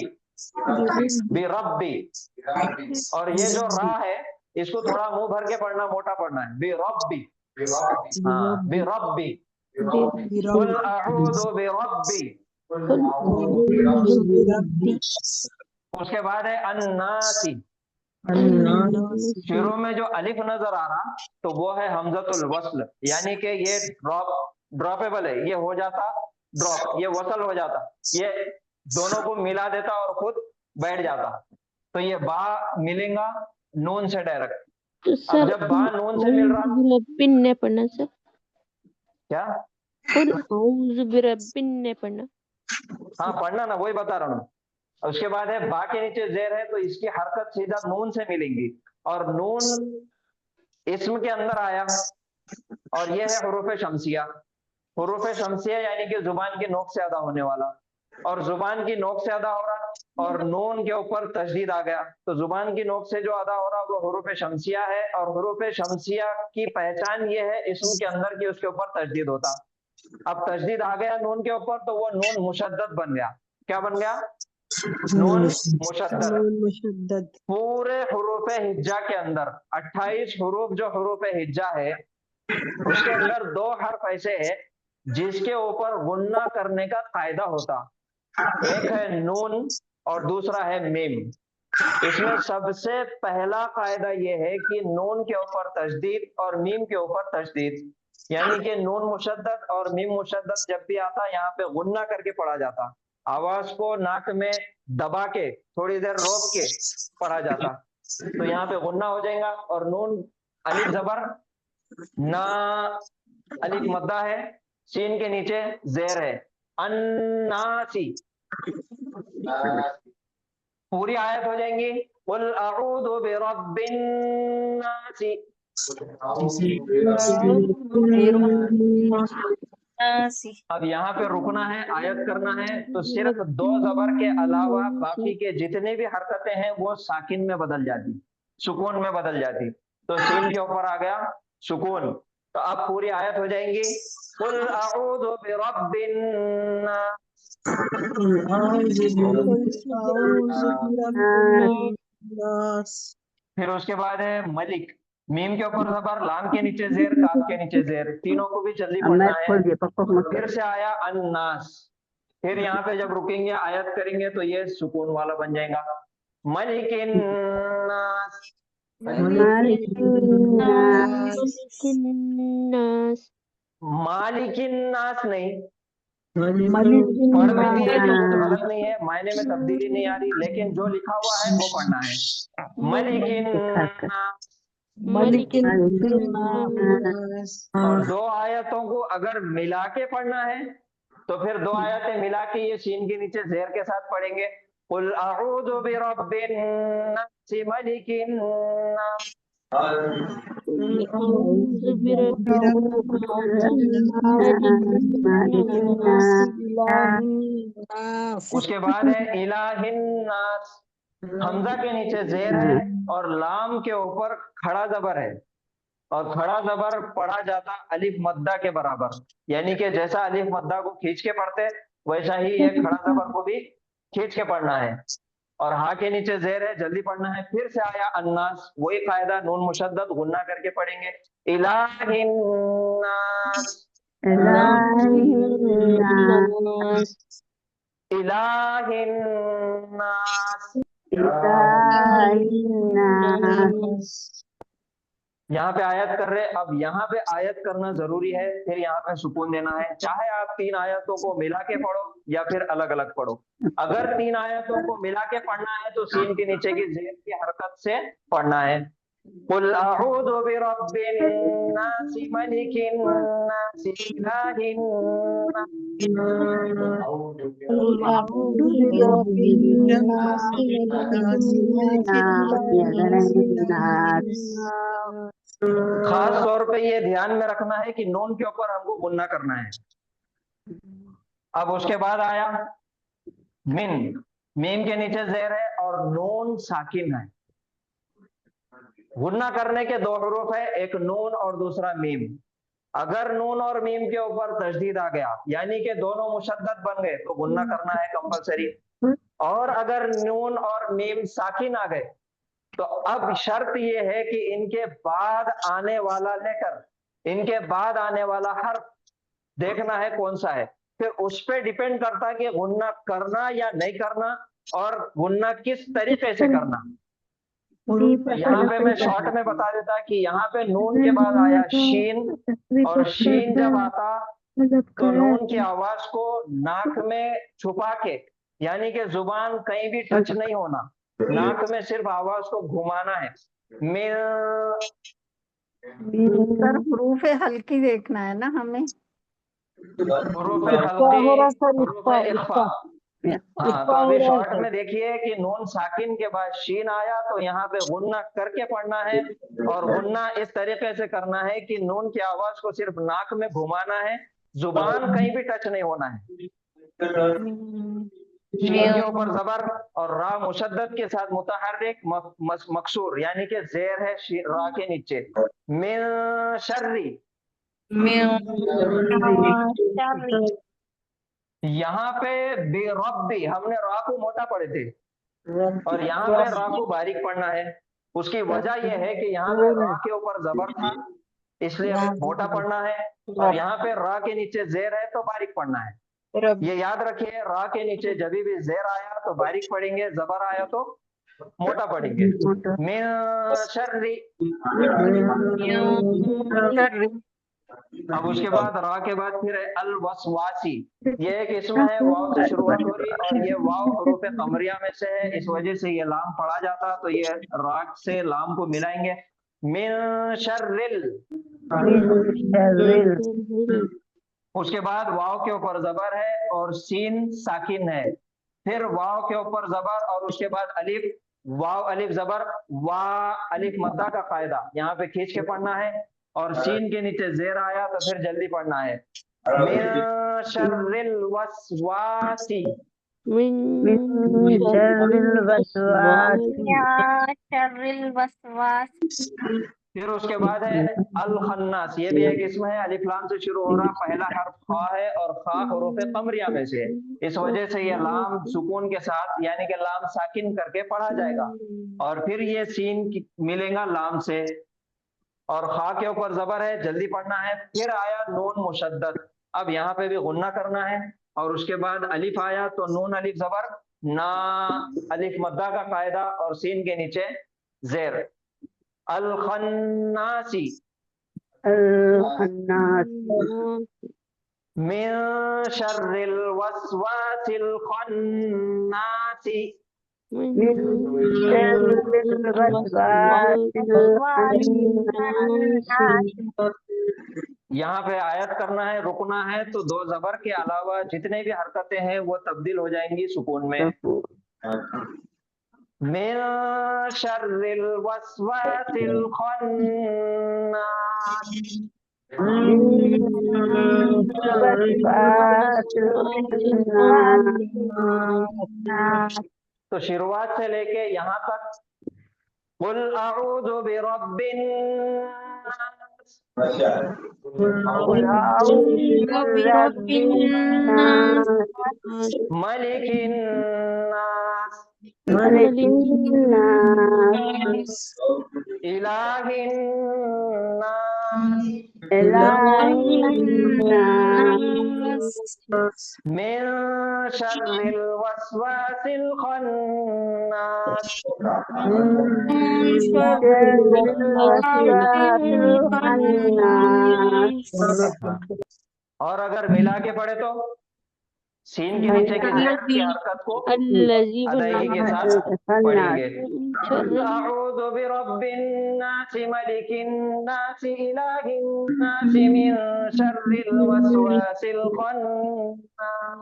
बेरब्बी। और ये जो रा है इसको थोड़ा मुंह भर के पढ़ना, मोटा पढ़ना है। बेरब्बी, हाँ बेरब्बी। कुल अऊज़ु बिरब्बी। उसके बाद है अन्नासी। शुरू में जो अलिफ नजर आ रहा तो वो है हमजतुल वस्ल, यानी कि ये ड्रॉपेबल है, ये हो जाता ड्रॉप, ये वसल हो जाता, ये दोनों को मिला देता और खुद बैठ जाता। तो ये बा मिलेगा नून से डायरेक्ट। तो अब सर जब बा नून से मिल रहा, बिरब्बिन ने पढ़ना सर, क्या? कुल औज़ु बिरब्बिन ने पढ़ना। हाँ पढ़ना ना, वही बता रहा हूँ। उसके बाद है बा के नीचे जेर है तो इसकी हरकत सीधा नून से मिलेंगी, और नून इस्म के अंदर आया और ये है हुरूफ शमसिया। हुरूफ शमसिया यानी कि जुबान की नोक से अदा होने वाला, और जुबान की नोक से अदा हो रहा और नून के ऊपर तशदीद आ गया, तो जुबान की नोक से जो अदा हो रहा वो हुरूफ शमसिया है। और हुरूफ शमसिया की पहचान ये है इस्म के अंदर की उसके ऊपर तशदीद होता। अब तशदीद आ गया नून के ऊपर तो वो नून मुशद्दद बन गया। क्या बन गया? नून मुशद्दद। पूरे हुरूफ हिज्जा के अंदर 28 हुरूफ जो हुरूफ हिज्जा है उसके अंदर 2 हर्फ ऐसे है जिसके ऊपर गुन्ना करने का कायदा होता। एक है नून और दूसरा है मीम। इसमें सबसे पहला कायदा यह है कि नून के ऊपर तशदीद और मीम के ऊपर तशदीद, यानी कि नून मुशद्दद और मीम मुशद्दद जब भी आता यहाँ पे गुन्ना करके पढ़ा जाता। आवाज को नाक में दबा के थोड़ी देर रोक के पढ़ा जाता, तो यहाँ पे गुन्ना हो जाएगा। और नून अलिफ जबर ना, अलिफ मद्दा है, सीन के नीचे जेर है, अन्नासी। पूरी आयत हो जाएंगी कुल अऊज़ु बिरब्बिन नासी। अब यहाँ पे रुकना है, आयत करना है, तो सिर्फ 2 जबर के अलावा बाकी के जितने भी हरकतें हैं वो साकिन में बदल जाती, सुकून में बदल जाती। तो सीन के ऊपर आ गया सुकून। तो अब पूरी आयत हो जाएंगी कुल अऊज़ु बिरब्बिन नास। फिर उसके बाद है मलिक। मीम के ऊपर जबर, लाम के नीचे जेर, काफ के नीचे जेर, तीनों को भी जल्दी पढ़ना है। फिर से आया अन्नास। फिर यहाँ पे जब रुकेंगे आयत करेंगे तो ये सुकून वाला बन जाएगा। मलिकिन नास, मालिकिन नास नहीं, पढ़ भी दिए तो कुछ गलत नहीं है, मायने में तब्दीली नहीं आ रही, लेकिन जो लिखा हुआ है वो पढ़ना है। मलिकिन नास। और 2 आयतों को अगर मिला के पढ़ना है तो फिर 2 आयतें मिला के ये सीन के नीचे जेर के साथ पढ़ेंगे कुल अऊज़ु बिरब्बिन नास मलिकिन नास। उसके बाद है इलाहिन नास। हमजा के नीचे जेर है और लाम के ऊपर खड़ा जबर है, और खड़ा जबर पढ़ा जाता अलिफ मद्दा के बराबर, यानी कि जैसा अलिफ मद्दा को खींच के पढ़ते वैसा ही ये खड़ा जबर को भी खींच के पढ़ना है। और हा के नीचे जेर है, जल्दी पढ़ना है। फिर से आया अन्नास, वही कायदा नून मुशद्दद गुन्ना करके पढ़ेंगे इलाहिन नास, इलाहिन नास। यहाँ पे आयत कर रहे, अब यहाँ पे आयत करना जरूरी है, फिर यहाँ पे सुकून देना है। चाहे आप 3 आयतों को मिला के पढ़ो या फिर अलग अलग पढ़ो। अगर 3 आयतों को मिला के पढ़ना है तो सीन के नीचे की जेर की हरकत से पढ़ना है। कुल अऊज़ु बिरब्बिन नास मलिकिन नास इलाहिन नास। खास तौर पे ये ध्यान में रखना है कि नून के ऊपर हमको गुन्ना करना है। अब उसके बाद आया मिन। मीम के नीचे जेर है और नून साकिन है। गुन्ना करने के 2 हुरूफ है, एक नून और दूसरा मीम। अगर नून और मीम के ऊपर तशदीद आ गया यानी कि दोनों मुशद्दद बन गए तो गुन्ना करना है कंपलसरी। और अगर नून और मीम साकिन आ गए तो अब शर्त ये है कि इनके बाद आने वाला लेटर, इनके बाद आने वाला हर्फ देखना है कौन सा है, फिर उस पर डिपेंड करता है कि गुन्ना करना या नहीं करना और गुन्ना किस तरीके से करना। यहाँ पे मैं शॉर्ट में बता देता कि यहाँ पे नून के बाद आया शीन, और शीन जब आता तो नून की आवाज को नाक में छुपा के, यानी कि जुबान कहीं भी टच नहीं होना, नाक में सिर्फ आवाज को घुमाना है। मिल सर हरूफ हल्की देखना है ना हमें। हुरूफ हल्की, हुरूफ इख्फा। हाँ, तो अभी शॉर्ट में देखिए कि नून साकिन के बाद शीन आया तो यहाँ पे गुन्ना करके पढ़ना है, और गुन्ना इस तरीके से करना है कि नून की आवाज को सिर्फ नाक में घुमाना है, जुबान कहीं भी टच नहीं होना है। शीन के ऊपर जबर और रा मुशद्दद के साथ मुतहर्रिक मकसूर यानी कि जेर है रा के नीचे। मिन शर्री, यहाँ पे बेरब्बी हमने रा को मोटा पढ़े थे और यहाँ पे रा को बारीक पढ़ना है। उसकी वजह यह है कि यहाँ पे रा के ऊपर जबर था इसलिए मोटा पढ़ना है, और यहाँ पे रा के नीचे जेर है तो बारीक पढ़ना है। ये याद रखिए, रा के नीचे जब भी जेर आया तो बारीक पढ़ेंगे, जबर आया तो मोटा पढ़ेंगे। मिन शर्री। अब उसके बाद रा के बाद फिर अल वसवासी, ये एक इसम है, वाव से शुरुआत हो रही और ये वाव हुरूफ कमरिया में से है, इस वजह से ये लाम पढ़ा जाता तो ये रा से लाम को मिलाएंगे। मिन शर्रिल। उसके बाद वाव के ऊपर जबर है और सीन साकिन है, फिर वाव के ऊपर जबर और उसके बाद अलिफ, वाव अलिफ जबर, वा अलिफ मद्दा का कायदा यहाँ पे खींच के पढ़ना है, और सीन के नीचे जेर आया तो फिर जल्दी पढ़ना है। मिन शर्रिल वसवासी। फिर उसके बाद है अल खन्नास, ये भी एक इसम है, अलिफ लाम से शुरू हो रहा, पहला हर्फ खा है और खा हुरूफ कमरिया में से है, इस वजह से ये लाम सुकून के साथ यानी कि लाम साकिन करके पढ़ा जाएगा, और फिर ये सीन मिलेगा लाम से, और खा के ऊपर जबर है, जल्दी पढ़ना है। फिर आया नून मुशद्दद, अब यहाँ पे भी गुन्ना करना है, और उसके बाद अलिफ आया तो नून अलिफ जबर, ना अलिफ मद्दा का कायदा और सीन के नीचे जेर। अल खन्नासी, मिन शर्रिल वसवासिल खन्नासी। यहाँ पे आयत करना है, रुकना है, तो दो जबर के अलावा जितने भी हरकतें हैं वो तब्दील हो जाएंगी सुकून में। मिन शर्रिल वसवासिल खन्नास। तो शुरुआत से लेके यहाँ तक कुल अऊज़ु बिरब्बिन नास, मलिकिन नास, इलाहिन नास, मिन शर्रिल वसवासिल खन्नास। और अगर मिला के पढ़े तो सीन के नीचे की जेर की हरकत को अदायगी के साथ पढ़ेंगे। अऊज़ु बिरब्बिन नास मलिकिन नास इलाहिन नास मिन शर्रिल वसवासिल खन्नास।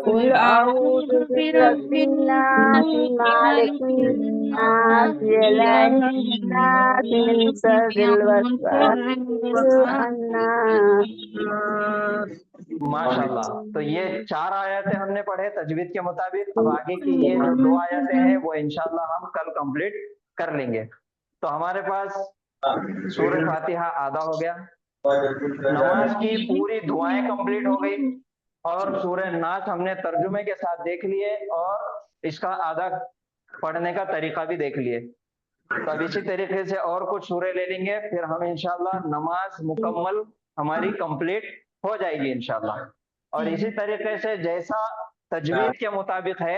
कुल अऊज़ु बिरब्बिन नास मालिकिन नास इलाहिन नास मिन शर्रिल वसवासिल खन्नास। माशाल्लाह, तो ये 4 आयतें हमने पढ़े तजवीद के मुताबिक। अब आगे की ये जो 2 आयतें हैं वो इंशाल्लाह हम कल कंप्लीट कर लेंगे। तो हमारे पास सूरह फातिहा आधा हो गया, नमाज की पूरी दुआएं कंप्लीट हो गई, और सूरह नास हमने तर्जुमे के साथ देख लिए और इसका आधा पढ़ने का तरीका भी देख लिए। तो अब इसी तरीके से और कुछ सूरह ले लेंगे, फिर हम इंशाल्लाह नमाज मुकम्मल हमारी कंप्लीट हो जाएगी इंशाल्लाह। और इसी तरीके से जैसा तजवीद के मुताबिक है,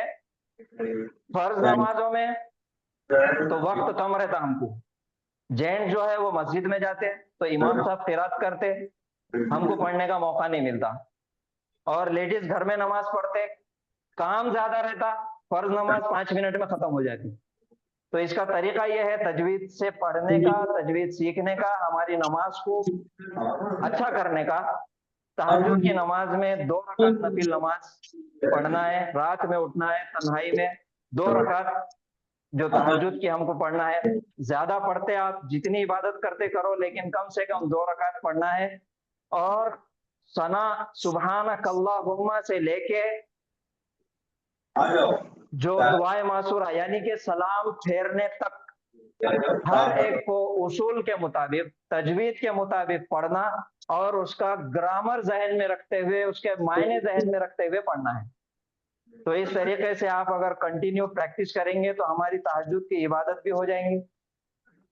फर्ज नमाजों में तो वक्त कम रहता हमको, जेंट्स जो है वो मस्जिद में जाते तो इमाम साहब किरात करते, हमको पढ़ने का मौका नहीं मिलता, और लेडीज घर में नमाज पढ़ते, काम ज्यादा रहता, फर्ज नमाज 5 मिनट में खत्म हो जाती। तो इसका तरीका यह है तजवीद से पढ़ने का, तजवीद सीखने का, हमारी नमाज को अच्छा करने का। तहज्जुद की नमाज में 2 रकात नफिल नमाज पढ़ना है, रात में उठना है तन्हाई में 2 रकात जो तहज्जुद की हमको पढ़ना है। ज्यादा पढ़ते आप जितनी इबादत करते करो, लेकिन कम से कम 2 रकात पढ़ना है। और सना सुबहानक अल्लाहुम्मा से लेके जो दुआए मासूरा यानी कि सलाम फेरने तक हर एक को उसूल के मुताबिक, तजवीद के मुताबिक पढ़ना, और उसका ग्रामर जहन में रखते हुए, उसके मायने जहन में रखते हुए पढ़ना है। तो इस तरीके से आप अगर कंटिन्यू प्रैक्टिस करेंगे तो हमारी तहज्जुद की इबादत भी हो जाएंगी,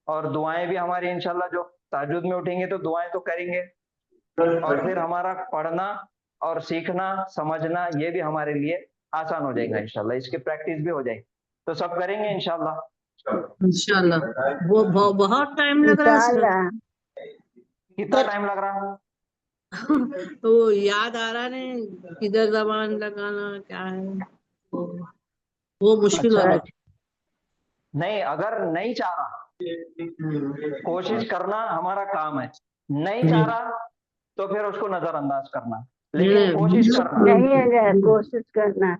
और दुआएं भी हमारी इंशाल्लाह, जो तहज्जुद में उठेंगे तो दुआएं तो करेंगे, और फिर हमारा पढ़ना और सीखना समझना ये भी हमारे लिए आसान हो जाएगा इंशाल्लाह। इसकी प्रैक्टिस भी हो जाएगी, तो सब करेंगे इंशाल्लाह। इंशाल्लाह। वो बहुत टाइम लग रहा है सर। इंशाल्लाह। कितना टाइम लग रहा है? तो याद आ रहा नहीं किधर जबान लगाना क्या है, वो मुश्किल हो रहा है। नहीं, अगर नहीं चाह रहा, कोशिश करना हमारा काम है, नहीं चाह रहा तो फिर उसको नजरअंदाज करना, लेकिन कोशिश करना, नहीं अगर कोशिश करना,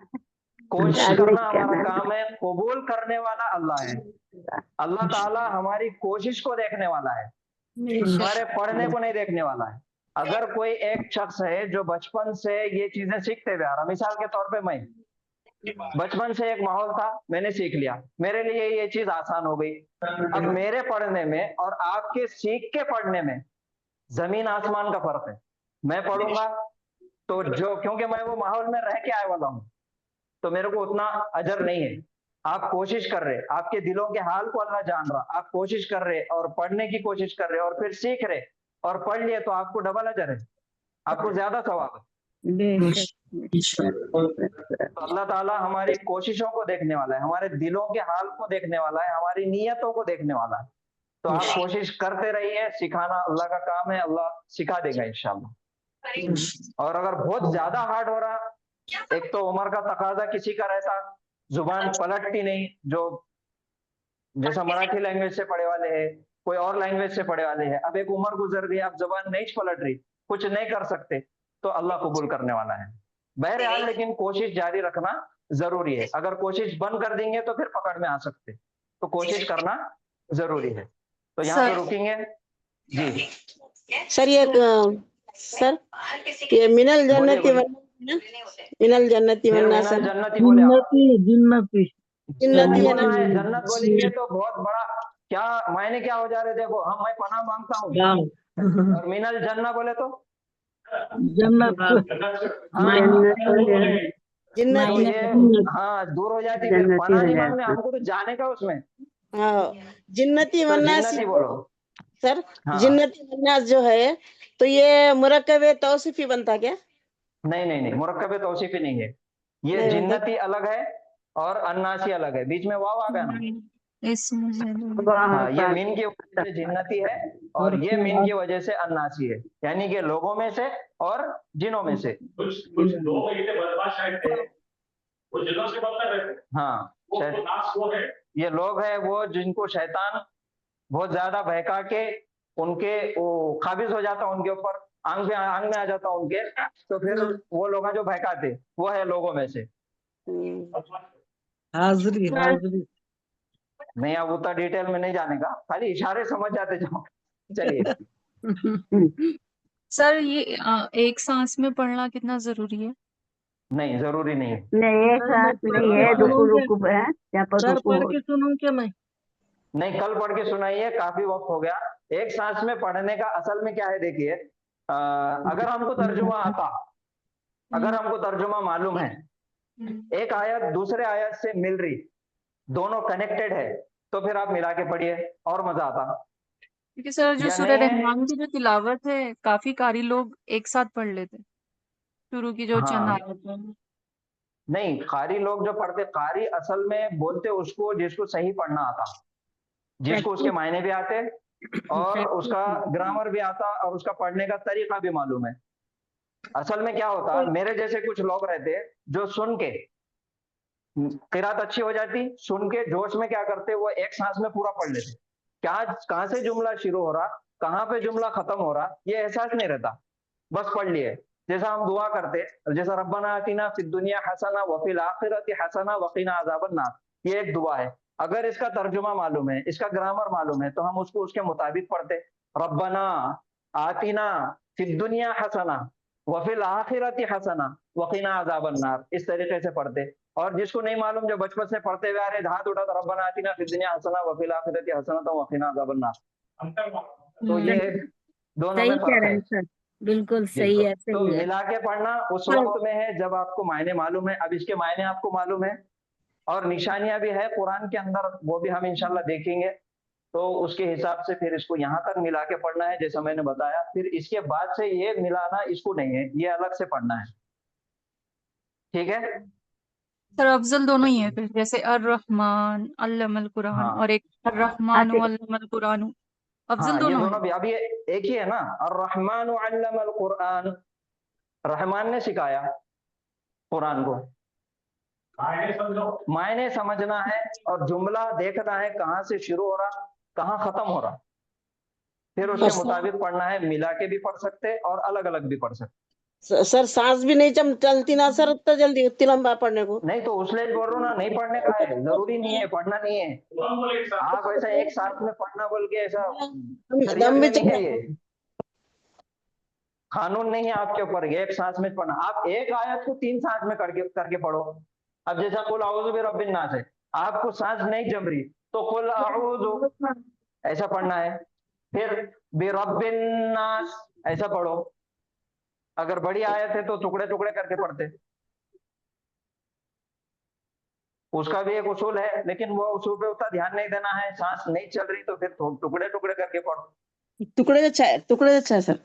कोशिश तारीफ करना हमारा करना। काम है। कबूल करने वाला अल्लाह है, अल्लाह ताला हमारी कोशिश को देखने वाला है, हमारे पढ़ने को नहीं देखने वाला है। अगर कोई एक शख्स है जो बचपन से ये चीजें सीखते हुए आ रहा, मिसाल के तौर पे मैं बचपन से एक माहौल था, मैंने सीख लिया, मेरे लिए ये चीज आसान हो गई। अब मेरे पढ़ने में और आपके सीख के पढ़ने में जमीन आसमान का फर्क है। मैं पढ़ूंगा तो जो, क्योंकि मैं वो माहौल में रह के आया वाला हूँ, तो मेरे को उतना अजर नहीं है। आप कोशिश कर रहे, आपके दिलों के हाल को अल्लाह जान रहा, आप कोशिश कर रहे और पढ़ने की कोशिश कर रहे और फिर सीख रहे और पढ़ लिए, तो आपको डबल अजर है, आपको ज्यादा सवाब है। तो अल्लाह ताला हमारी कोशिशों को देखने वाला है, हमारे दिलों के हाल को देखने वाला है, हमारी नीयतों को देखने वाला है। तो आप कोशिश करते रहिए, सिखाना अल्लाह का काम है, अल्लाह सिखा देगा इंशाल्लाह। और अगर बहुत ज्यादा हार्ड हो रहा, एक तो उम्र का तकाजा किसी का रहता, जुबान पलटती नहीं, जो जैसा मराठी लैंग्वेज से पढ़े वाले हैं, कोई और लैंग्वेज से पढ़े वाले हैं, अब एक उम्र गुजर गई, अब जुबान नहीं पलट रही, कुछ नहीं कर सकते, तो अल्लाह कबूल करने वाला है। बहरहाल लेकिन कोशिश जारी रखना जरूरी है। अगर कोशिश बंद कर देंगे तो फिर पकड़ में आ सकते, तो कोशिश करना जरूरी है। तो यहाँ पे रुकेंगे जी। सर ये मिनल जन्नती मिनल जन्नती वन्ना सर, जन्नती बोले आप। जिन्नती जन्नत बोलेंगे तो बहुत बड़ा क्या मायने क्या हो जा रहे, देखो हम, मैं पनाह मांगता हूँ, और मिनल जन्ना बोले तो जन्नत तो ये हाँ दूर हो जाती, फिर पनाह नहीं मांगने, हमको तो जाने का उसमें। जिन्नती तो वन्नास जिन्नती बोलो सर। हाँ। जिन्नती वन्नास जो है तो ये मुरक्कब तौसीफी बनता क्या? नहीं, मुरक्कब तौसीफी नहीं है ये, नहीं, जिन्नती अलग है और अन्नासी अलग है, बीच में वाव आ गया ना। हाँ, ये मीन की वजह से जिन्नती है और ये मीन की वजह से अन्नासी है, यानी कि लोगों में से और जिनों में से। कुछ लोग ये बदमाश रहते हैं, वो जिनों से बदतर रहते हैं। हाँ, वो नाश वो है, ये लोग हैं वो जिनको शैतान बहुत ज्यादा बहका के उनके वो काबिज हो जाता उनके ऊपर, आंग में आ जाता उनके, तो फिर वो लोग जो बहकाते वो है लोगों में से। हाजरी नहीं, अब उतना डिटेल में नहीं जाने का, खाली इशारे समझ जाते जाओ। चलिए सर ये एक सांस में पढ़ना कितना जरूरी है? नहीं, जरूरी नहीं है। नहीं एक साथ नहीं है, रुकू है, यहाँ पर सर रुकू पढ़ के सुनूं क्या मैं? नहीं, कल पढ़ के सुनाइए, काफी वक्त हो गया, एक सांस में पढ़ने का असल में क्या है, देखिए अगर हमको तर्जुमा आता, अगर हमको तर्जुमा मालूम है, एक आयत दूसरे आयत से मिल रही, दोनों कनेक्टेड है, तो फिर आप मिला के पढ़िए और मजा आता। क्योंकि सर जो या सूरह नहीं है, रहमान की जो तिलावत है काफी कारी लोग एक साथ पढ़ लेते, शुरू की जो चंद हाँ आयत है। नहीं, कारी लोग जो पढ़ते, कारी असल में बोलते उसको जिसको सही पढ़ना आता, जिसको उसके मायने भी आते और उसका ग्रामर भी आता और उसका पढ़ने का तरीका भी मालूम है। असल में क्या होता, मेरे जैसे कुछ लोग रहते जो सुन के किरात अच्छी हो जाती, सुन के जोश में क्या करते, वो एक सांस में पूरा पढ़ लेते, क्या कहाँ से जुमला शुरू हो रहा, कहाँ पे जुमला खत्म हो रहा, ये एहसास नहीं रहता, बस पढ़ लिए। जैसा हम दुआ करते, जैसा रब्बना आतिना फिद दुनिया हसना व फिल आखिरति हसना व क़िना अज़ाबन नार, ये एक दुआ है। अगर इसका तर्जुमा मालूम है, इसका ग्रामर मालूम है, तो हम उसको उसके मुताबिक पढ़ते, रब्बना आतिना फिद दुनिया हसना व फिल आखिरति हसना व क़िना अज़ाबन नार, इस तरीके से पढ़ते। और जिसको नहीं मालूम, जो बचपन से पढ़ते हुए आ रहे, हाथ उठा तो रब्बना आतिना फिद दुनिया हसना व फिल आखिरति हसना व क़िना अज़ाबन नार। तो ये दोनों सही में कह फर्क रहे है। हैं सर, बिल्कुल जी, सही है, तो सही है। मिला के पढ़ना उस वक्त में है जब आपको मायने मालूम है। अब इसके मायने आपको मालूम है और निशानियां भी है कुरान के अंदर, वो भी हम इंशाल्लाह देखेंगे। तो उसके हिसाब से फिर इसको यहाँ तक मिला के पढ़ना है, जैसा मैंने बताया। फिर इसके बाद से ये मिलाना इसको नहीं है, ये अलग से पढ़ना है, ठीक है। सर अफजल दोनों ही है फिर, जैसे अर्रहमान अल्लमल कुरान हाँ और एक अर्रहमान आते अल्लमल कुरान, अफजल हाँ, ये दोनों दोनों है। भी अब ये एक ही है ना, अर्रहमान अल्लमल कुरान, रहमान ने सिखाया कुरान को, मायने समझना है और जुमला देखना है कहाँ से शुरू हो रहा, कहाँ खत्म हो रहा, फिर उसके मुताबिक पढ़ना है। मिला के भी पढ़ सकते और अलग अलग भी पढ़ सकते। सर सांस भी नहीं चलती ना सर, उतना जल्दी उतनी लंबा पढ़ने को। नहीं तो उसलिए बोल रहा हूँ ना, नहीं पढ़ने का है, जरूरी नहीं है, पढ़ना नहीं है। आप ऐसा एक साथ में पढ़ना बोल के ऐसा शरीयत दम में भी नहीं है, ये कानून नहीं है आपके ऊपर एक सांस में पढ़ना। आप एक आयत को 3 सांस में करके पढ़ो। अब जैसा कुल आऊज़ु बिरब्बिन नास है, आपको सांस नहीं जम रही तो कुल आऊज़ु ऐसा पढ़ना है, फिर बिरब्बिन नास ऐसा पढ़ो। अगर बड़ी आयत है तो टुकड़े टुकड़े करके पढ़ते, उसका भी एक उसूल है, लेकिन वो उसूल पे उतना ध्यान नहीं देना है। सांस नहीं चल रही तो फिर टुकड़े टुकड़े करके पढ़ो। टुकड़े अच्छा है, टुकड़े अच्छा है सर।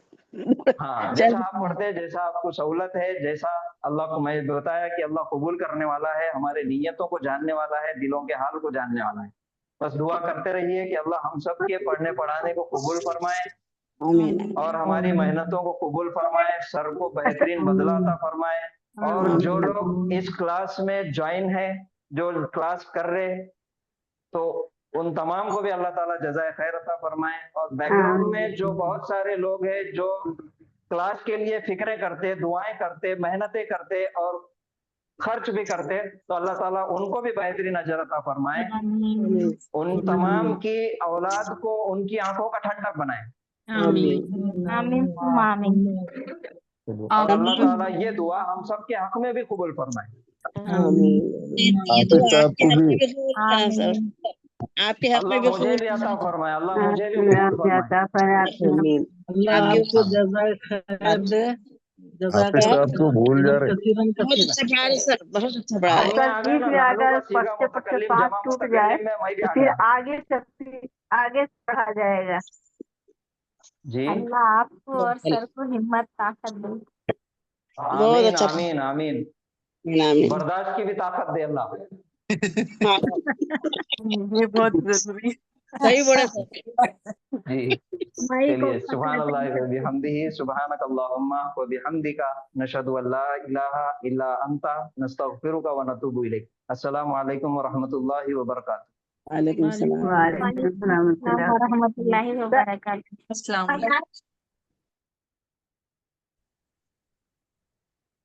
हाँ, जैसा आप पढ़ते हैं, जैसा आपको सहूलत है, जैसा अल्लाह को, मैं बताया कि अल्लाह कबूल करने वाला है, हमारे नीयतों को जानने वाला है, दिलों के हाल को जानने वाला है। बस दुआ करते रहिए कि अल्लाह हम सब के पढ़ने पढ़ाने को कबूल फरमाए और हमारी मेहनतों को कबूल फरमाए, सर को बेहतरीन बदला अता फरमाए। और जो लोग इस क्लास में ज्वाइन है, जो क्लास कर रहे, तो उन तमाम को भी अल्लाह ताला जज़ाए खैर अता फरमाए। और बैकग्राउंड में जो बहुत सारे लोग हैं जो क्लास के लिए फिक्रें करते, दुआएं करते, मेहनतें करते और खर्च भी करते, तो अल्लाह ताला उनको भी बेहतरीन अजर अता फरमाए। उन तमाम की औलाद को उनकी आंखों का ठंडक बनाए। आमीन आमीन। और अल्लाह ताला ये दुआ हम सब के हक में भी कबूल फरमाए। हाफिज साहब को भी आपके हक में अल्लाह भी मुझे भी अता फरमाए, अल्लाह मुझे भी कबूल फरमाए। अल्लाह आपको जज़ाए खैर दे। हाफिज साहब को भूल जा रहे। बहुत अच्छा पढ़ा रहे सर, बहुत अच्छा पढ़ा रहे। हमने सर अगर बीच ना में नानू अगर का सीगा पढ़ते पढ़ते मुतकल्लिम सांस जमा टूट जाए मुतकल्लिम में मैं भी तो आ फिर गया। आगे पढ़ा जाएगा। जी अल्लाह आपको और सर को हिम्मत ताकत दे। बहुत आमीन अच्छा आमीन आमीन। आमीन। बर्दाश्त की भी ताकत दे अल्लाह। ये बहुत जरूरी सही बोले सर। जी चलिए, सुभान अल्लाह व बिहम्दिही, सुभानक अल्लाहुम्मा व बिहम्दिका, नशहदु अल्ला इलाहा इल्ला अंता, नस्तगफिरुका व नतूबु इलैक। अस्सलामु अलैकुम व रहमतुल्लाहि व बरकातुहू। वालेकुम सलाम। वालेकुम सलाम व रहमतुल्लाहि व बरकातहू। अस्सलाम वालेकुम।